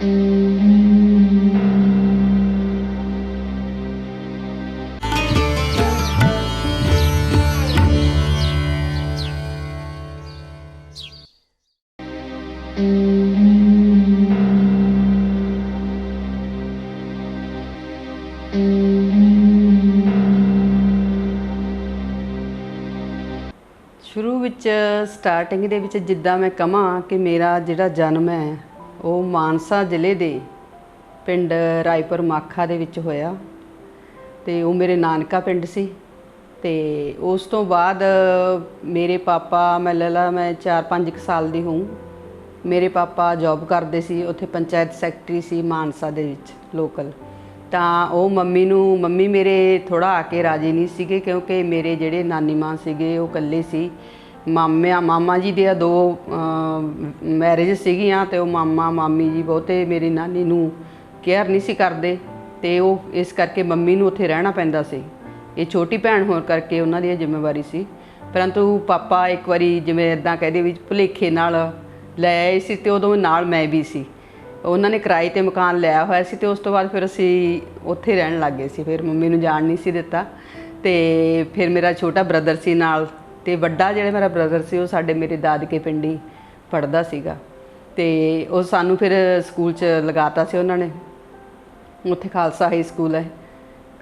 शुरू विच स्टार्टिंग दे विच जिद्दां मैं कहां कि मेरा जिहड़ा जन्म है वो मानसा जिले दे पिंड रायपुर माखा दे विच होया ते वो मेरे नानका पिंड सी। ते उस तो बाद मेरे पापा मैं ला मैं 4-5 साल दी हूँ। मेरे पापा जॉब करते सी उत्थे पंचायत सैकटरी सी मानसा दे विच लोकल। ਤਾਂ ਉਹ ਮੰਮੀ ਮੇਰੇ ਥੋੜ੍ਹਾ ਆ ਕੇ ਰਾਜੀ ਨਹੀਂ ਸੀਗੇ ਕਿਉਂਕਿ ਮੇਰੇ ਜਿਹੜੇ ਨਾਨੀ ਮਾਂ ਸੀਗੇ ਉਹ ਇਕੱਲੇ ਸੀ। ਮਾਮਾ ਜੀ ਦੀਆਂ 2 ਮੈਰਿਜ ਸੀਗੀਆਂ ਅਤੇ ਉਹ ਮਾਮਾ ਮਾਮੀ ਜੀ ਬਹੁਤੇ ਮੇਰੀ ਨਾਨੀ ਨੂੰ ਕੇਅਰ ਨਹੀਂ ਸੀ ਕਰਦੇ ਅਤੇ ਉਹ ਇਸ ਕਰਕੇ ਮੰਮੀ ਨੂੰ ਉੱਥੇ ਰਹਿਣਾ ਪੈਂਦਾ ਸੀ। ਇਹ ਛੋਟੀ ਭੈਣ ਹੋਣ ਕਰਕੇ ਉਹਨਾਂ ਦੀ ਜ਼ਿੰਮੇਵਾਰੀ ਸੀ। ਪਰੰਤੂ ਪਾਪਾ ਇੱਕ ਵਾਰੀ ਜਿਵੇਂ ਇੱਦਾਂ ਕਹਦੇ ਵੀ ਭੁਲੇਖੇ ਨਾਲ ਲੈ ਆਏ ਸੀ ਅਤੇ ਉਦੋਂ ਨਾਲ ਮੈਂ ਵੀ ਸੀ। उन्होंने किराए ते मकान लिया होया सी ते उस तो बाद फिर असी उत्थे रहन लग गए सी। फिर मम्मी नूं जाण नहीं सी दिता ते फिर मेरा छोटा ब्रदर सी नाल ते वड्डा जिहड़ा मेरा ब्रदर सी वो साडे मेरे दादके पिंड ही पढ़दा सीगा ते उह सानूं फिर स्कूल च लगाता सी उन्होंने। उत्थे खालसा हाई स्कूल है।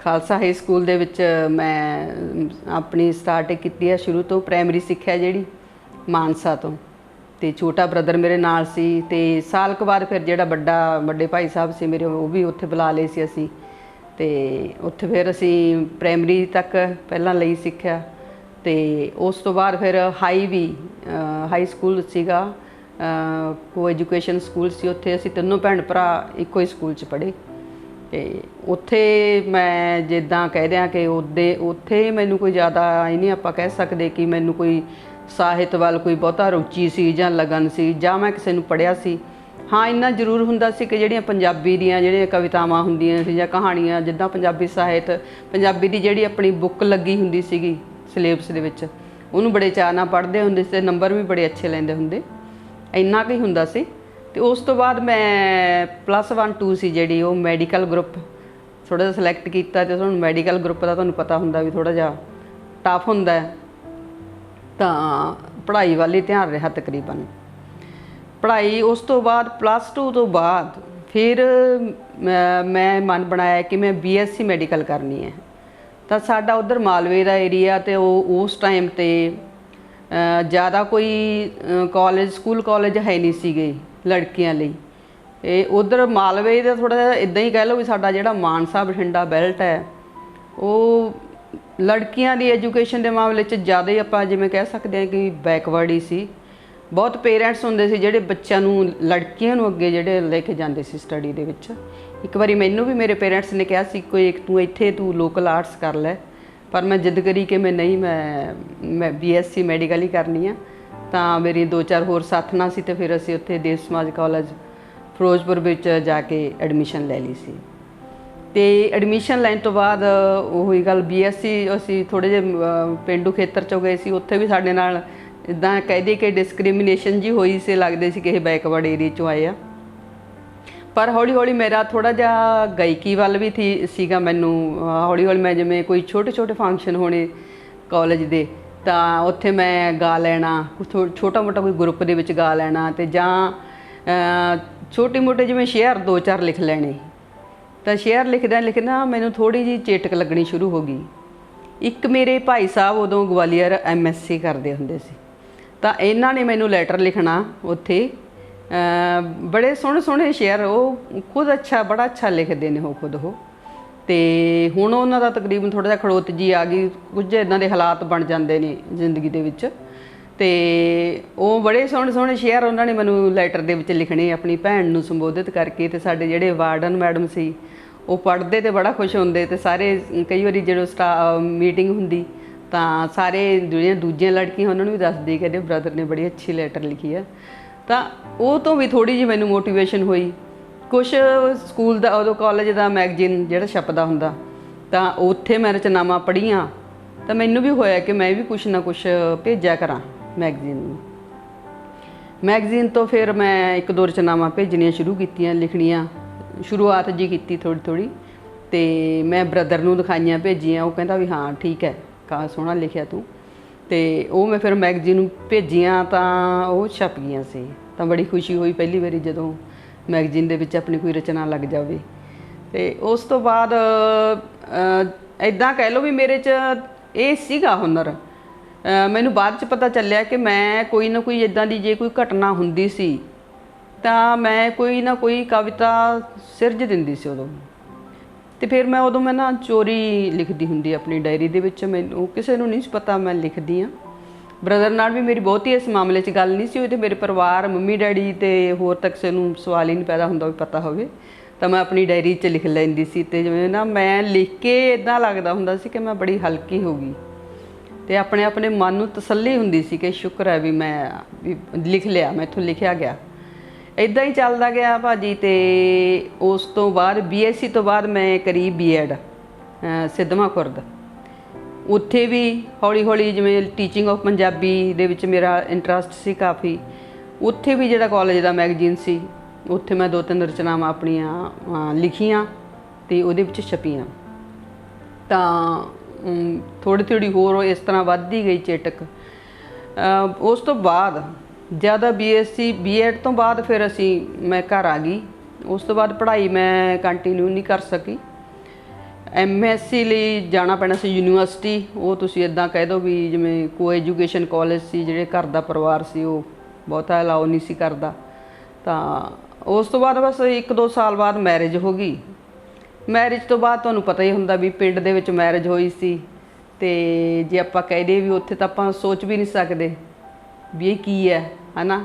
खालसा हाई स्कूल दे विच मैं अपनी स्टार्ट कीती है शुरू तो प्राइमरी सिक्ख्या जिहड़ी मानसा तो। तो छोटा ब्रदर मेरे नाल सी ते साल के बाद फिर जिहड़ा बड़े भाई साहब से मेरे वो भी उत्थे बुला लए सी असी ते उत्थे फिर असी प्राइमरी तक पहलां लई सिक्ख्या ते उस तो बाद फिर हाई स्कूल सीगा को एजुकेशन स्कूल सी। उत्थे असी तीनों भैन भरा इक्को ही स्कूल च पढ़े ते उत्थे मैं जिद्दां कह दियां कि उत्थे मैनूं कोई ज़्यादा नहीं आपां कह सकदे कि मैनूं कोई ਸਾਹਿਤ ਵੱਲ ਕੋਈ ਬਹੁਤਾ ਰੁਚੀ ਸੀ ਜਾਂ ਲਗਨ ਸੀ ਜਾਂ ਮੈਂ ਕਿਸੇ ਨੂੰ ਪੜ੍ਹਿਆ ਸੀ। ਹਾਂ ਇੰਨਾ ਜ਼ਰੂਰ ਹੁੰਦਾ ਸੀ ਕਿ ਜਿਹੜੀਆਂ ਪੰਜਾਬੀ ਦੀਆਂ ਜਿਹੜੀਆਂ ਕਵਿਤਾਵਾਂ ਹੁੰਦੀਆਂ ਸੀ ਜਾਂ ਕਹਾਣੀਆਂ ਜਿੱਦਾਂ ਪੰਜਾਬੀ ਸਾਹਿਤ ਪੰਜਾਬੀ ਦੀ ਜਿਹੜੀ ਆਪਣੀ ਬੁੱਕ ਲੱਗੀ ਹੁੰਦੀ ਸੀਗੀ ਸਿਲੇਬਸ ਦੇ ਵਿੱਚ ਉਹਨੂੰ ਬੜੇ ਚਾਅ ਨਾਲ ਪੜ੍ਹਦੇ ਹੁੰਦੇ ਸੀ ਤੇ ਨੰਬਰ ਵੀ ਬੜੇ ਅੱਛੇ ਲੈਂਦੇ ਹੁੰਦੇ। ਇੰਨਾ ਕੁ ਹੀ ਹੁੰਦਾ ਸੀ। ਤੇ ਉਸ ਤੋਂ ਬਾਅਦ ਮੈਂ +1 2 ਸੀ ਜਿਹੜੀ ਉਹ ਮੈਡੀਕਲ ਗਰੁੱਪ ਥੋੜ੍ਹਾ ਜਿਹਾ ਸਿਲੈਕਟ ਕੀਤਾ ਤੇ ਤੁਹਾਨੂੰ ਮੈਡੀਕਲ ਗਰੁੱਪ ਦਾ ਤੁਹਾਨੂੰ ਪਤਾ ਹੁੰਦਾ ਵੀ ਥੋੜ੍ਹਾ ਜਿਹਾ ਟਫ ਹੁੰਦਾ ਹੈ ਤਾਂ ਪੜ੍ਹਾਈ ਵੱਲ ਹੀ ਧਿਆਨ ਰਿਹਾ ਤਕਰੀਬਨ। ਪੜ੍ਹਾਈ ਉਸ ਤੋਂ ਬਾਅਦ +2 ਤੋਂ ਬਾਅਦ ਫਿਰ ਮੈਂ ਮਨ ਬਣਾਇਆ ਕਿ ਮੈਂ BSc ਮੈਡੀਕਲ ਕਰਨੀ ਹੈ। ਤਾਂ ਸਾਡਾ ਉੱਧਰ ਮਾਲਵੇ ਦਾ ਏਰੀਆ ਅਤੇ ਉਹ ਉਸ ਟਾਈਮ 'ਤੇ ਜ਼ਿਆਦਾ ਕੋਈ ਸਕੂਲ ਕਾਲਜ ਹੈ ਨਹੀਂ ਸੀਗੇ ਲੜਕੀਆਂ ਲਈ। ਇਹ ਉੱਧਰ ਮਾਲਵੇ ਦਾ ਥੋੜ੍ਹਾ ਜਿਹਾ ਇੱਦਾਂ ਹੀ ਕਹਿ ਲਓ ਵੀ ਸਾਡਾ ਜਿਹੜਾ ਮਾਨਸਾ ਬਠਿੰਡਾ ਬੈਲਟ ਹੈ ਉਹ ਲੜਕੀਆਂ ਦੀ ਐਜੂਕੇਸ਼ਨ ਦੇ ਮਾਮਲੇ 'ਚ ਜ਼ਿਆਦਾ ਆਪਾਂ ਜਿਵੇਂ ਕਹਿ ਸਕਦੇ ਹਾਂ ਕਿ ਬੈਕਵਰਡ ਹੀ ਸੀ। ਬਹੁਤ ਪੇਰੈਂਟਸ ਹੁੰਦੇ ਸੀ ਜਿਹੜੇ ਬੱਚਿਆਂ ਨੂੰ ਲੜਕੀਆਂ ਨੂੰ ਅੱਗੇ ਜਿਹੜੇ ਲੈ ਕੇ ਜਾਂਦੇ ਸੀ ਸਟੱਡੀ ਦੇ ਵਿੱਚ। ਇੱਕ ਵਾਰੀ ਮੈਨੂੰ ਵੀ ਮੇਰੇ ਪੇਰੈਂਟਸ ਨੇ ਕਿਹਾ ਸੀ ਕੋਈ ਤੂੰ ਲੋਕਲ ਆਰਟਸ ਕਰ ਲੈ ਪਰ ਮੈਂ ਜਿੱਦ ਕਰੀ ਕਿ ਮੈਂ ਨਹੀਂ ਮੈਂ BSc ਮੈਡੀਕਲ ਹੀ ਕਰਨੀ ਆ। ਤਾਂ ਮੇਰੀ 2-4 ਹੋਰ ਸਾਥ ਨਾਲ ਸੀ ਅਤੇ ਫਿਰ ਅਸੀਂ ਉੱਥੇ ਦੇਸ਼ ਸਮਾਜ ਕਾਲਜ ਫਿਰੋਜ਼ਪੁਰ ਵਿੱਚ ਜਾ ਕੇ ਐਡਮਿਸ਼ਨ ਲੈ ਲਈ ਸੀ। ਤੇ ਐਡਮਿਸ਼ਨ ਲੈਣ ਤੋਂ ਬਾਅਦ ਉਹੀ ਗੱਲ BSc ਅਸੀਂ ਥੋੜ੍ਹੇ ਜਿਹੇ ਪੇਂਡੂ ਖੇਤਰ 'ਚੋਂ ਗਏ ਸੀ। ਉੱਥੇ ਵੀ ਸਾਡੇ ਨਾਲ ਇੱਦਾਂ ਕਹਿ ਦਈਏ ਕਿ ਡਿਸਕ੍ਰਿਮੀਨੇਸ਼ਨ ਜੀ ਹੋਈ ਸੀ। ਲੱਗਦੇ ਸੀ ਕਿ ਇਹ ਬੈਕਵਰਡ ਏਰੀਏ 'ਚੋਂ ਆਏ ਆ। ਪਰ ਹੌਲੀ ਹੌਲੀ ਮੇਰਾ ਥੋੜ੍ਹਾ ਜਿਹਾ ਗਾਇਕੀ ਵੱਲ ਵੀ ਸੀਗਾ ਮੈਨੂੰ। ਹੌਲੀ ਹੌਲੀ ਮੈਂ ਜਿਵੇਂ ਕੋਈ ਛੋਟੇ ਫੰਕਸ਼ਨ ਹੋਣੇ ਕਾਲਜ ਦੇ ਤਾਂ ਉੱਥੇ ਮੈਂ ਗਾ ਲੈਣਾ ਛੋਟਾ ਮੋਟਾ ਕੋਈ ਗਰੁੱਪ ਦੇ ਵਿੱਚ ਗਾ ਲੈਣਾ ਅਤੇ ਜਾਂ ਛੋਟੇ ਮੋਟੇ ਜਿਵੇਂ ਸ਼ੇਅਰ 2-4 ਲਿਖ ਲੈਣੇ। ਤਾਂ ਸ਼ੇਅਰ ਲਿਖਦਾ ਮੈਨੂੰ ਥੋੜ੍ਹੀ ਜਿਹੀ ਚੇਟਕ ਲੱਗਣੀ ਸ਼ੁਰੂ ਹੋ ਗਈ। ਇੱਕ ਮੇਰੇ ਭਾਈ ਸਾਹਿਬ ਉਦੋਂ ਗਵਾਲੀਅਰ MSc ਕਰਦੇ ਹੁੰਦੇ ਸੀ ਤਾਂ ਇਹਨਾਂ ਨੇ ਮੈਨੂੰ ਲੈਟਰ ਲਿਖਣਾ ਉੱਥੇ ਬੜੇ ਸੋਹਣੇ ਸ਼ੇਅਰ ਉਹ ਖੁਦ ਬੜਾ ਅੱਛਾ ਲਿਖਦੇ ਨੇ ਉਹ ਖੁਦ ਉਹ। ਅਤੇ ਹੁਣ ਉਹਨਾਂ ਦਾ ਤਕਰੀਬਨ ਥੋੜ੍ਹਾ ਜਿਹਾ ਖੜੋਤ ਜੀ ਆ ਗਈ। ਕੁਝ ਇੱਦਾਂ ਦੇ ਹਾਲਾਤ ਬਣ ਜਾਂਦੇ ਨੇ ਜ਼ਿੰਦਗੀ ਦੇ ਵਿੱਚ ਅਤੇ ਉਹ ਬੜੇ ਸੋਹਣੇ ਸ਼ੇਅਰ ਉਹਨਾਂ ਨੇ ਮੈਨੂੰ ਲੈਟਰ ਦੇ ਵਿੱਚ ਲਿਖਣੇ ਆਪਣੀ ਭੈਣ ਨੂੰ ਸੰਬੋਧਿਤ ਕਰਕੇ। ਅਤੇ ਸਾਡੇ ਜਿਹੜੇ ਵਾਰਡਨ ਮੈਡਮ ਸੀ ਉਹ ਪੜ੍ਹਦੇ ਅਤੇ ਬੜਾ ਖੁਸ਼ ਹੁੰਦੇ ਅਤੇ ਸਾਰੇ ਕਈ ਵਾਰੀ ਜਦੋਂ ਮੀਟਿੰਗ ਹੁੰਦੀ ਤਾਂ ਸਾਰੇ ਜਿਹੜੀਆਂ ਦੂਜੀਆਂ ਲੜਕੀਆਂ ਉਹਨਾਂ ਨੂੰ ਵੀ ਦੱਸਦੀ ਕਹਿੰਦੇ ਬ੍ਰਦਰ ਨੇ ਬੜੀ ਅੱਛੀ ਲੈਟਰ ਲਿਖੀ ਆ। ਤਾਂ ਉਹ ਤੋਂ ਵੀ ਥੋੜ੍ਹੀ ਜਿਹੀ ਮੈਨੂੰ ਮੋਟੀਵੇਸ਼ਨ ਹੋਈ। ਕੁਛ ਸਕੂਲ ਦਾ ਉਦੋਂ ਕਾਲਜ ਦਾ ਮੈਗਜ਼ੀਨ ਜਿਹੜਾ ਛਪਦਾ ਹੁੰਦਾ ਤਾਂ ਉੱਥੇ ਮੈਂ ਰਚਨਾਵਾਂ ਪੜ੍ਹੀਆਂ ਤਾਂ ਮੈਨੂੰ ਵੀ ਹੋਇਆ ਕਿ ਮੈਂ ਵੀ ਕੁਛ ਨਾ ਕੁਛ ਭੇਜਿਆ ਕਰਾਂ ਮੈਗਜ਼ੀਨ ਨੂੰ। ਮੈਗਜ਼ੀਨ ਤੋਂ ਫਿਰ ਮੈਂ ਇੱਕ ਦੋ ਰਚਨਾਵਾਂ ਭੇਜਣੀਆਂ ਸ਼ੁਰੂ ਕੀਤੀਆਂ, ਲਿਖਣੀਆਂ ਸ਼ੁਰੂਆਤ ਜੀ ਕੀਤੀ ਥੋੜ੍ਹੀ ਥੋੜ੍ਹੀ। ਅਤੇ ਮੈਂ ਬ੍ਰਦਰ ਨੂੰ ਦਿਖਾਈਆਂ, ਭੇਜੀਆਂ, ਉਹ ਕਹਿੰਦਾ ਵੀ ਹਾਂ ਠੀਕ ਹੈ, ਕਾ ਸੋਹਣਾ ਲਿਖਿਆ ਤੂੰ। ਅਤੇ ਉਹ ਮੈਂ ਫਿਰ ਮੈਗਜ਼ੀਨ ਨੂੰ ਭੇਜੀਆਂ ਤਾਂ ਉਹ ਛਪ ਗਈਆਂ ਸੀ। ਤਾਂ ਬੜੀ ਖੁਸ਼ੀ ਹੋਈ ਪਹਿਲੀ ਵਾਰੀ ਜਦੋਂ ਮੈਗਜ਼ੀਨ ਦੇ ਵਿੱਚ ਆਪਣੀ ਕੋਈ ਰਚਨਾ ਲੱਗ ਜਾਵੇ। ਅਤੇ ਉਸ ਤੋਂ ਬਾਅਦ ਇੱਦਾਂ ਕਹਿ ਲਓ ਵੀ ਮੇਰੇ 'ਚ ਇਹ ਸੀਗਾ ਹੁਨਰ। ਮੈਨੂੰ ਬਾਅਦ 'ਚ ਪਤਾ ਚੱਲਿਆ ਕਿ ਮੈਂ ਕੋਈ ਨਾ ਕੋਈ ਇੱਦਾਂ ਦੀ ਜੇ ਕੋਈ ਘਟਨਾ ਹੁੰਦੀ ਸੀ ਤਾਂ ਮੈਂ ਕੋਈ ਨਾ ਕੋਈ ਕਵਿਤਾ ਸਿਰਜ ਦਿੰਦੀ ਸੀ ਉਦੋਂ। ਅਤੇ ਫਿਰ ਮੈਂ ਨਾ ਚੋਰੀ ਲਿਖਦੀ ਹੁੰਦੀ ਆਪਣੀ ਡਾਇਰੀ ਦੇ ਵਿੱਚ। ਮੈਨੂੰ ਕਿਸੇ ਨੂੰ ਨਹੀਂ ਸੀ ਪਤਾ ਮੈਂ ਲਿਖਦੀ ਹਾਂ। ਬ੍ਰਦਰ ਨਾਲ ਵੀ ਮੇਰੀ ਬਹੁਤੀ ਇਸ ਮਾਮਲੇ 'ਚ ਗੱਲ ਨਹੀਂ ਸੀ ਹੋਈ, ਅਤੇ ਮੇਰੇ ਪਰਿਵਾਰ, ਮੰਮੀ ਡੈਡੀ ਅਤੇ ਹੋਰ ਤਾਂ ਕਿਸੇ ਨੂੰ ਸਵਾਲ ਹੀ ਨਹੀਂ ਪੈਦਾ ਹੁੰਦਾ ਵੀ ਪਤਾ ਹੋਵੇ। ਤਾਂ ਮੈਂ ਆਪਣੀ ਡਾਇਰੀ 'ਚ ਲਿਖ ਲੈਂਦੀ ਸੀ। ਅਤੇ ਜਿਵੇਂ ਨਾ ਮੈਂ ਲਿਖ ਕੇ ਇੱਦਾਂ ਲੱਗਦਾ ਹੁੰਦਾ ਸੀ ਕਿ ਮੈਂ ਬੜੀ ਹਲਕੀ ਹੋ ਗਈ, ਅਤੇ ਆਪਣੇ ਮਨ ਨੂੰ ਤਸੱਲੀ ਹੁੰਦੀ ਸੀ ਕਿ ਸ਼ੁਕਰ ਹੈ ਵੀ ਮੈਂ ਲਿਖ ਲਿਆ, ਮੈਥੋਂ ਲਿਖਿਆ ਗਿਆ। ਇੱਦਾਂ ਹੀ ਚੱਲਦਾ ਗਿਆ ਭਾਜੀ। ਅਤੇ ਉਸ ਤੋਂ ਬਾਅਦ BSc ਤੋਂ ਬਾਅਦ ਮੈਂ ਕਰੀ B.Ed ਸਿੱਧਵਾਂ ਖੁਰਦ। ਉੱਥੇ ਵੀ ਹੌਲੀ ਹੌਲੀ ਜਿਵੇਂ ਟੀਚਿੰਗ ਆਫ ਪੰਜਾਬੀ ਦੇ ਵਿੱਚ ਮੇਰਾ ਇੰਟਰਸਟ ਸੀ ਕਾਫੀ। ਉੱਥੇ ਵੀ ਜਿਹੜਾ ਕਾਲਜ ਦਾ ਮੈਗਜ਼ੀਨ ਸੀ, ਉੱਥੇ ਮੈਂ 2-3 ਰਚਨਾਵਾਂ ਆਪਣੀਆਂ ਲਿਖੀਆਂ ਅਤੇ ਉਹਦੇ ਵਿੱਚ ਛਪੀਆਂ। ਤਾਂ ਥੋੜ੍ਹੀ ਥੋੜ੍ਹੀ ਹੋਰ ਇਸ ਤਰ੍ਹਾਂ ਵੱਧਦੀ ਗਈ ਚੇਟਕ। ਉਸ ਤੋਂ ਬਾਅਦ ਜ਼ਿਆਦਾ BSc B.Ed ਤੋਂ ਬਾਅਦ ਫਿਰ ਮੈਂ ਘਰ ਆ ਗਈ। ਉਸ ਤੋਂ ਬਾਅਦ ਪੜ੍ਹਾਈ ਮੈਂ ਕੰਟੀਨਿਊ ਨਹੀਂ ਕਰ ਸਕੀ। MSc ਲਈ ਜਾਣਾ ਪੈਣਾ ਸੀ ਯੂਨੀਵਰਸਿਟੀ। ਉਹ ਤੁਸੀਂ ਇੱਦਾਂ ਕਹਿ ਦਿਓ ਵੀ ਜਿਵੇਂ ਕੋ ਐਜੂਕੇਸ਼ਨ ਕਾਲਜ ਸੀ, ਜਿਹੜੇ ਘਰ ਦਾ ਪਰਿਵਾਰ ਸੀ ਉਹ ਬਹੁਤਾ ਅਲਾਓ ਨਹੀਂ ਸੀ ਕਰਦਾ। ਤਾਂ ਉਸ ਤੋਂ ਬਾਅਦ ਬਸ 1-2 ਸਾਲ ਬਾਅਦ ਮੈਰਿਜ ਹੋ ਗਈ। ਮੈਰਿਜ ਤੋਂ ਬਾਅਦ ਤੁਹਾਨੂੰ ਪਤਾ ਹੀ ਹੁੰਦਾ ਵੀ ਪਿੰਡ ਦੇ ਵਿੱਚ ਮੈਰਿਜ ਹੋਈ ਸੀ, ਅਤੇ ਜੇ ਆਪਾਂ ਕਹਿ ਦਈਏ ਵੀ ਉੱਥੇ ਤਾਂ ਆਪਾਂ ਸੋਚ ਵੀ ਨਹੀਂ ਸਕਦੇ ਵੀ ਇਹ ਕੀ ਹੈ ਨਾ।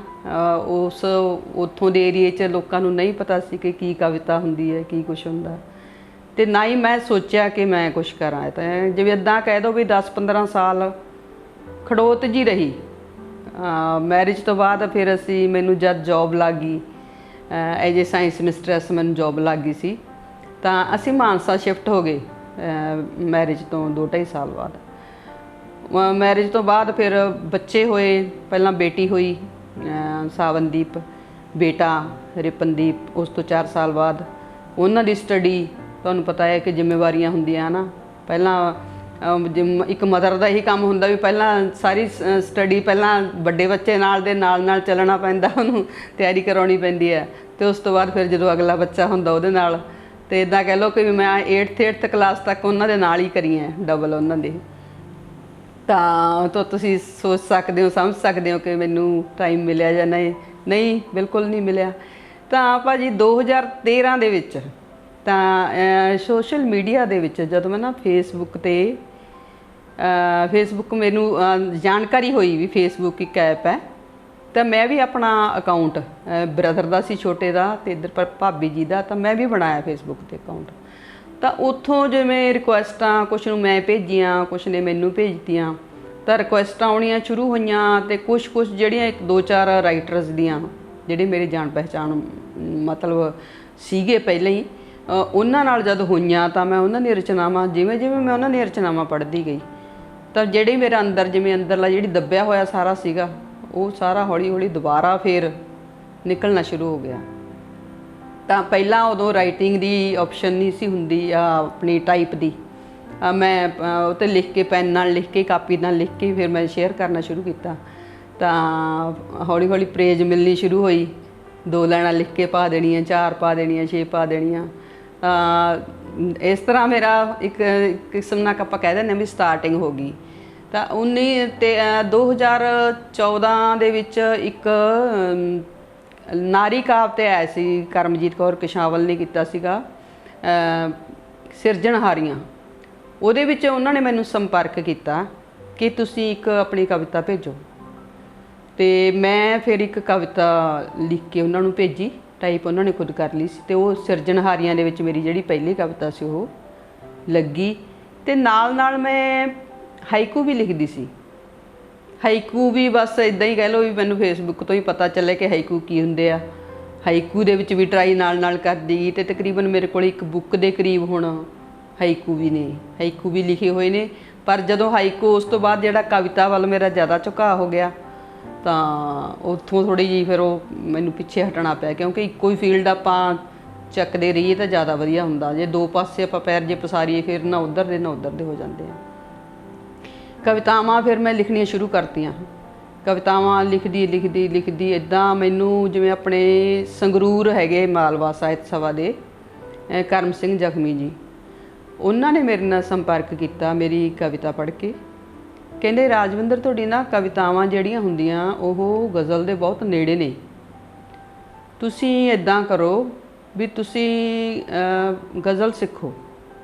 ਉੱਥੋਂ ਦੇ ਏਰੀਏ 'ਚ ਲੋਕਾਂ ਨੂੰ ਨਹੀਂ ਪਤਾ ਸੀ ਕਿ ਕੀ ਕਵਿਤਾ ਹੁੰਦੀ ਹੈ, ਕੀ ਕੁਛ ਹੁੰਦਾ। ਅਤੇ ਨਾ ਹੀ ਮੈਂ ਸੋਚਿਆ ਕਿ ਮੈਂ ਕੁਛ ਕਰਾਂ। ਤਾਂ ਜਿਵੇਂ ਇੱਦਾਂ ਕਹਿ ਦਿਓ ਵੀ 10-15 ਸਾਲ ਖੜੋਤ ਜੀ ਰਹੀ। ਮੈਰਿਜ ਤੋਂ ਬਾਅਦ ਫਿਰ ਮੈਨੂੰ ਜਦ ਜੋਬ ਲੱਗ ਗਈ ਐਜ ਏ ਸਾਇੰਸ ਮਿਸਟਰੈਸ, ਮੈਨੂੰ ਜੋਬ ਲੱਗ ਗਈ ਸੀ। ਤਾਂ ਅਸੀਂ ਮਾਨਸਾ ਸ਼ਿਫਟ ਹੋ ਗਏ ਮੈਰਿਜ ਤੋਂ 2-2.5 ਸਾਲ ਬਾਅਦ। ਮੈਰਿਜ ਤੋਂ ਬਾਅਦ ਫਿਰ ਬੱਚੇ ਹੋਏ। ਪਹਿਲਾਂ ਬੇਟੀ ਹੋਈ ਸਾਵਨਦੀਪ, ਬੇਟਾ ਰਿਪਨਦੀਪ। ਉਸ ਤੋਂ 4 ਸਾਲ ਬਾਅਦ ਉਹਨਾਂ ਦੀ ਸਟੱਡੀ, ਤੁਹਾਨੂੰ ਪਤਾ ਹੈ ਕਿ ਜ਼ਿੰਮੇਵਾਰੀਆਂ ਹੁੰਦੀਆਂ ਨਾ। ਪਹਿਲਾਂ ਇੱਕ ਮਦਰ ਦਾ ਇਹੀ ਕੰਮ ਹੁੰਦਾ ਵੀ ਪਹਿਲਾਂ ਸਾਰੀ ਸਟੱਡੀ, ਪਹਿਲਾਂ ਵੱਡੇ ਬੱਚੇ ਦੇ ਨਾਲ ਚੱਲਣਾ ਪੈਂਦਾ, ਉਹਨੂੰ ਤਿਆਰੀ ਕਰਾਉਣੀ ਪੈਂਦੀ ਹੈ। ਅਤੇ ਉਸ ਤੋਂ ਬਾਅਦ ਫਿਰ ਜਦੋਂ ਅਗਲਾ ਬੱਚਾ ਹੁੰਦਾ ਉਹਦੇ ਨਾਲ, ਅਤੇ ਇੱਦਾਂ ਕਹਿ ਲਓ ਕਿ ਮੈਂ 8th ਕਲਾਸ ਤੱਕ ਉਹਨਾਂ ਦੇ ਨਾਲ ਹੀ ਕਰੀ ਹੈ, ਡਬਲ ਉਹਨਾਂ ਦੇ। ਤਾਂ ਤੁਸੀਂ ਸੋਚ ਸਕਦੇ ਹੋ, ਸਮਝ ਸਕਦੇ ਹੋ ਕਿ ਮੈਨੂੰ ਟਾਈਮ ਮਿਲਿਆ ਜਾਂ ਨਹੀਂ, ਬਿਲਕੁਲ ਨਹੀਂ ਮਿਲਿਆ। ਤਾਂ ਭਾਜੀ 2013 ਦੇ ਵਿੱਚ ਤਾਂ ਸੋਸ਼ਲ ਮੀਡੀਆ ਦੇ ਵਿੱਚ ਜਦੋਂ ਮੈਂ ਨਾ ਫੇਸਬੁੱਕ ਮੈਨੂੰ ਜਾਣਕਾਰੀ ਹੋਈ ਵੀ ਫੇਸਬੁੱਕ ਇੱਕ ਐਪ ਹੈ, ਤਾਂ ਮੈਂ ਵੀ ਆਪਣਾ ਅਕਾਊਂਟ, ਬ੍ਰਦਰ ਦਾ ਸੀ ਛੋਟੇ ਦਾ ਅਤੇ ਇੱਧਰ ਭਾਬੀ ਜੀ ਦਾ, ਤਾਂ ਮੈਂ ਵੀ ਬਣਾਇਆ ਫੇਸਬੁੱਕ 'ਤੇ ਅਕਾਊਂਟ। ਤਾਂ ਉੱਥੋਂ ਜਿਵੇਂ ਰਿਕੁਐਸਟਾਂ ਕੁਛ ਨੂੰ ਮੈਂ ਭੇਜੀਆਂ, ਕੁਛ ਨੇ ਮੈਨੂੰ ਭੇਜਤੀਆਂ। ਤਾਂ ਰਿਕੁਐਸਟਾਂ ਆਉਣੀਆਂ ਸ਼ੁਰੂ ਹੋਈਆਂ, ਅਤੇ ਕੁਛ ਜਿਹੜੀਆਂ 1-2-4 ਰਾਈਟਰਸ ਦੀਆਂ ਜਿਹੜੇ ਮੇਰੇ ਜਾਣ ਪਹਿਚਾਣ ਮਤਲਬ ਸੀਗੇ ਪਹਿਲਾਂ ਹੀ, ਉਹਨਾਂ ਨਾਲ ਜਦ ਹੋਈਆਂ ਤਾਂ ਮੈਂ ਉਹਨਾਂ ਦੀਆਂ ਰਚਨਾਵਾਂ, ਜਿਵੇਂ ਮੈਂ ਉਹਨਾਂ ਦੀਆਂ ਰਚਨਾਵਾਂ ਪੜ੍ਹਦੀ ਗਈ, ਤਾਂ ਜਿਹੜੇ ਮੇਰਾ ਅੰਦਰਲਾ ਜਿਹੜੀ ਦੱਬਿਆ ਹੋਇਆ ਸਾਰਾ ਸੀਗਾ, ਉਹ ਸਾਰਾ ਹੌਲੀ ਹੌਲੀ ਦੁਬਾਰਾ ਫਿਰ ਨਿਕਲਣਾ ਸ਼ੁਰੂ ਹੋ ਗਿਆ। ਤਾਂ ਪਹਿਲਾਂ ਉਦੋਂ ਰਾਈਟਿੰਗ ਦੀ ਆਪਸ਼ਨ ਨਹੀਂ ਸੀ ਹੁੰਦੀ, ਆਪਣੀ ਟਾਈਪ ਦੀ। ਮੈਂ ਉਹ 'ਤੇ ਲਿਖ ਕੇ, ਪੈਨ ਨਾਲ ਲਿਖ ਕੇ, ਕਾਪੀ ਨਾਲ ਲਿਖ ਕੇ ਫਿਰ ਮੈਂ ਸ਼ੇਅਰ ਕਰਨਾ ਸ਼ੁਰੂ ਕੀਤਾ। ਤਾਂ ਹੌਲੀ ਹੌਲੀ ਪ੍ਰੇਜ ਮਿਲਣੀ ਸ਼ੁਰੂ ਹੋਈ। 2 ਲਾਈਨਾਂ ਲਿਖ ਕੇ ਪਾ ਦੇਣੀਆਂ, 4 ਪਾ ਦੇਣੀਆਂ, 6 ਪਾ ਦੇਣੀਆਂ। ਇਸ ਤਰ੍ਹਾਂ ਮੇਰਾ ਇੱਕ ਕਿਸਮ ਨਾਲ ਆਪਾਂ ਕਹਿ ਦਿੰਦੇ ਹਾਂ ਵੀ ਸਟਾਰਟਿੰਗ ਹੋ ਗਈ। ਤਾਂ 2014 ਦੇ ਵਿੱਚ ਇੱਕ ਨਾਰੀ ਕਾਵਿ 'ਤੇ ਆਇਆ ਸੀ, ਕਰਮਜੀਤ ਕੌਰ ਕਿਸ਼ਾਵਲ ਨੇ ਕੀਤਾ ਸੀਗਾ, ਸਿਰਜਣਹਾਰੀਆਂ। ਉਹਦੇ ਵਿੱਚ ਉਹਨਾਂ ਨੇ ਮੈਨੂੰ ਸੰਪਰਕ ਕੀਤਾ ਕਿ ਤੁਸੀਂ ਇੱਕ ਆਪਣੀ ਕਵਿਤਾ ਭੇਜੋ। ਅਤੇ ਮੈਂ ਫਿਰ ਇੱਕ ਕਵਿਤਾ ਲਿਖ ਕੇ ਉਹਨਾਂ ਨੂੰ ਭੇਜੀ, ਟਾਈਪ ਉਹਨਾਂ ਨੇ ਖੁਦ ਕਰ ਲਈ ਸੀ। ਅਤੇ ਉਹ ਸਿਰਜਣਹਾਰੀਆਂ ਦੇ ਵਿੱਚ ਮੇਰੀ ਜਿਹੜੀ ਪਹਿਲੀ ਕਵਿਤਾ ਸੀ ਉਹ ਲੱਗੀ। ਅਤੇ ਨਾਲ ਮੈਂ ਹਾਈਕੂ ਵੀ ਲਿਖਦੀ ਸੀ। ਹਾਈਕੂ ਵੀ ਬਸ ਇੱਦਾਂ ਹੀ ਕਹਿ ਲਓ ਵੀ ਮੈਨੂੰ ਫੇਸਬੁੱਕ ਤੋਂ ਹੀ ਪਤਾ ਚੱਲਿਆ ਕਿ ਹਾਈਕੂ ਕੀ ਹੁੰਦੇ ਆ। ਹਾਈਕੂ ਦੇ ਵਿੱਚ ਵੀ ਟਰਾਈ ਨਾਲ ਕਰਦੀ ਗਈ, ਅਤੇ ਤਕਰੀਬਨ ਮੇਰੇ ਕੋਲ ਇੱਕ ਬੁੱਕ ਦੇ ਕਰੀਬ ਹੁਣ ਹਾਈਕੂ ਵੀ ਲਿਖੇ ਹੋਏ ਨੇ। ਪਰ ਜਦੋਂ ਹਾਈਕੂ ਉਸ ਤੋਂ ਬਾਅਦ ਜਿਹੜਾ ਕਵਿਤਾ ਵੱਲ ਮੇਰਾ ਜ਼ਿਆਦਾ ਝੁਕਾਅ ਹੋ ਗਿਆ, ਤਾਂ ਉੱਥੋਂ ਥੋੜ੍ਹੀ ਜਿਹੀ ਫਿਰ ਉਹ ਮੈਨੂੰ ਪਿੱਛੇ ਹਟਣਾ ਪਿਆ, ਕਿਉਂਕਿ ਇੱਕੋ ਹੀ ਫੀਲਡ ਆਪਾਂ ਚੱਕਦੇ ਰਹੀਏ ਤਾਂ ਜ਼ਿਆਦਾ ਵਧੀਆ ਹੁੰਦਾ। ਜੇ ਦੋ ਪਾਸੇ ਆਪਾਂ ਪੈਰ ਜੇ ਪਸਾਰੀਏ ਫਿਰ ਨਾ ਉੱਧਰ ਦੇ ਨਾ ਉੱਧਰ ਦੇ ਹੋ ਜਾਂਦੇ ਆ। ਕਵਿਤਾਵਾਂ ਫਿਰ ਮੈਂ ਲਿਖਣੀਆਂ ਸ਼ੁਰੂ ਕਰਤੀਆਂ। ਕਵਿਤਾਵਾਂ ਲਿਖਦੀ ਇੱਦਾਂ ਮੈਨੂੰ, ਜਿਵੇਂ ਆਪਣੇ ਸੰਗਰੂਰ ਹੈਗੇ ਮਾਲਵਾ ਸਾਹਿਤ ਸਭਾ ਦੇ ਕਰਮ ਸਿੰਘ ਜ਼ਖਮੀ ਜੀ, ਉਹਨਾਂ ਨੇ ਮੇਰੇ ਨਾਲ ਸੰਪਰਕ ਕੀਤਾ ਮੇਰੀ ਕਵਿਤਾ ਪੜ੍ਹ ਕੇ। ਕਹਿੰਦੇ ਰਾਜਵਿੰਦਰ ਤੁਹਾਡੀ ਨਾ ਕਵਿਤਾਵਾਂ ਜਿਹੜੀਆਂ ਹੁੰਦੀਆਂ ਉਹ ਗਜ਼ਲ ਦੇ ਬਹੁਤ ਨੇੜੇ ਨੇ, ਤੁਸੀਂ ਇੱਦਾਂ ਕਰੋ ਵੀ ਤੁਸੀਂ ਗਜ਼ਲ ਸਿੱਖੋ।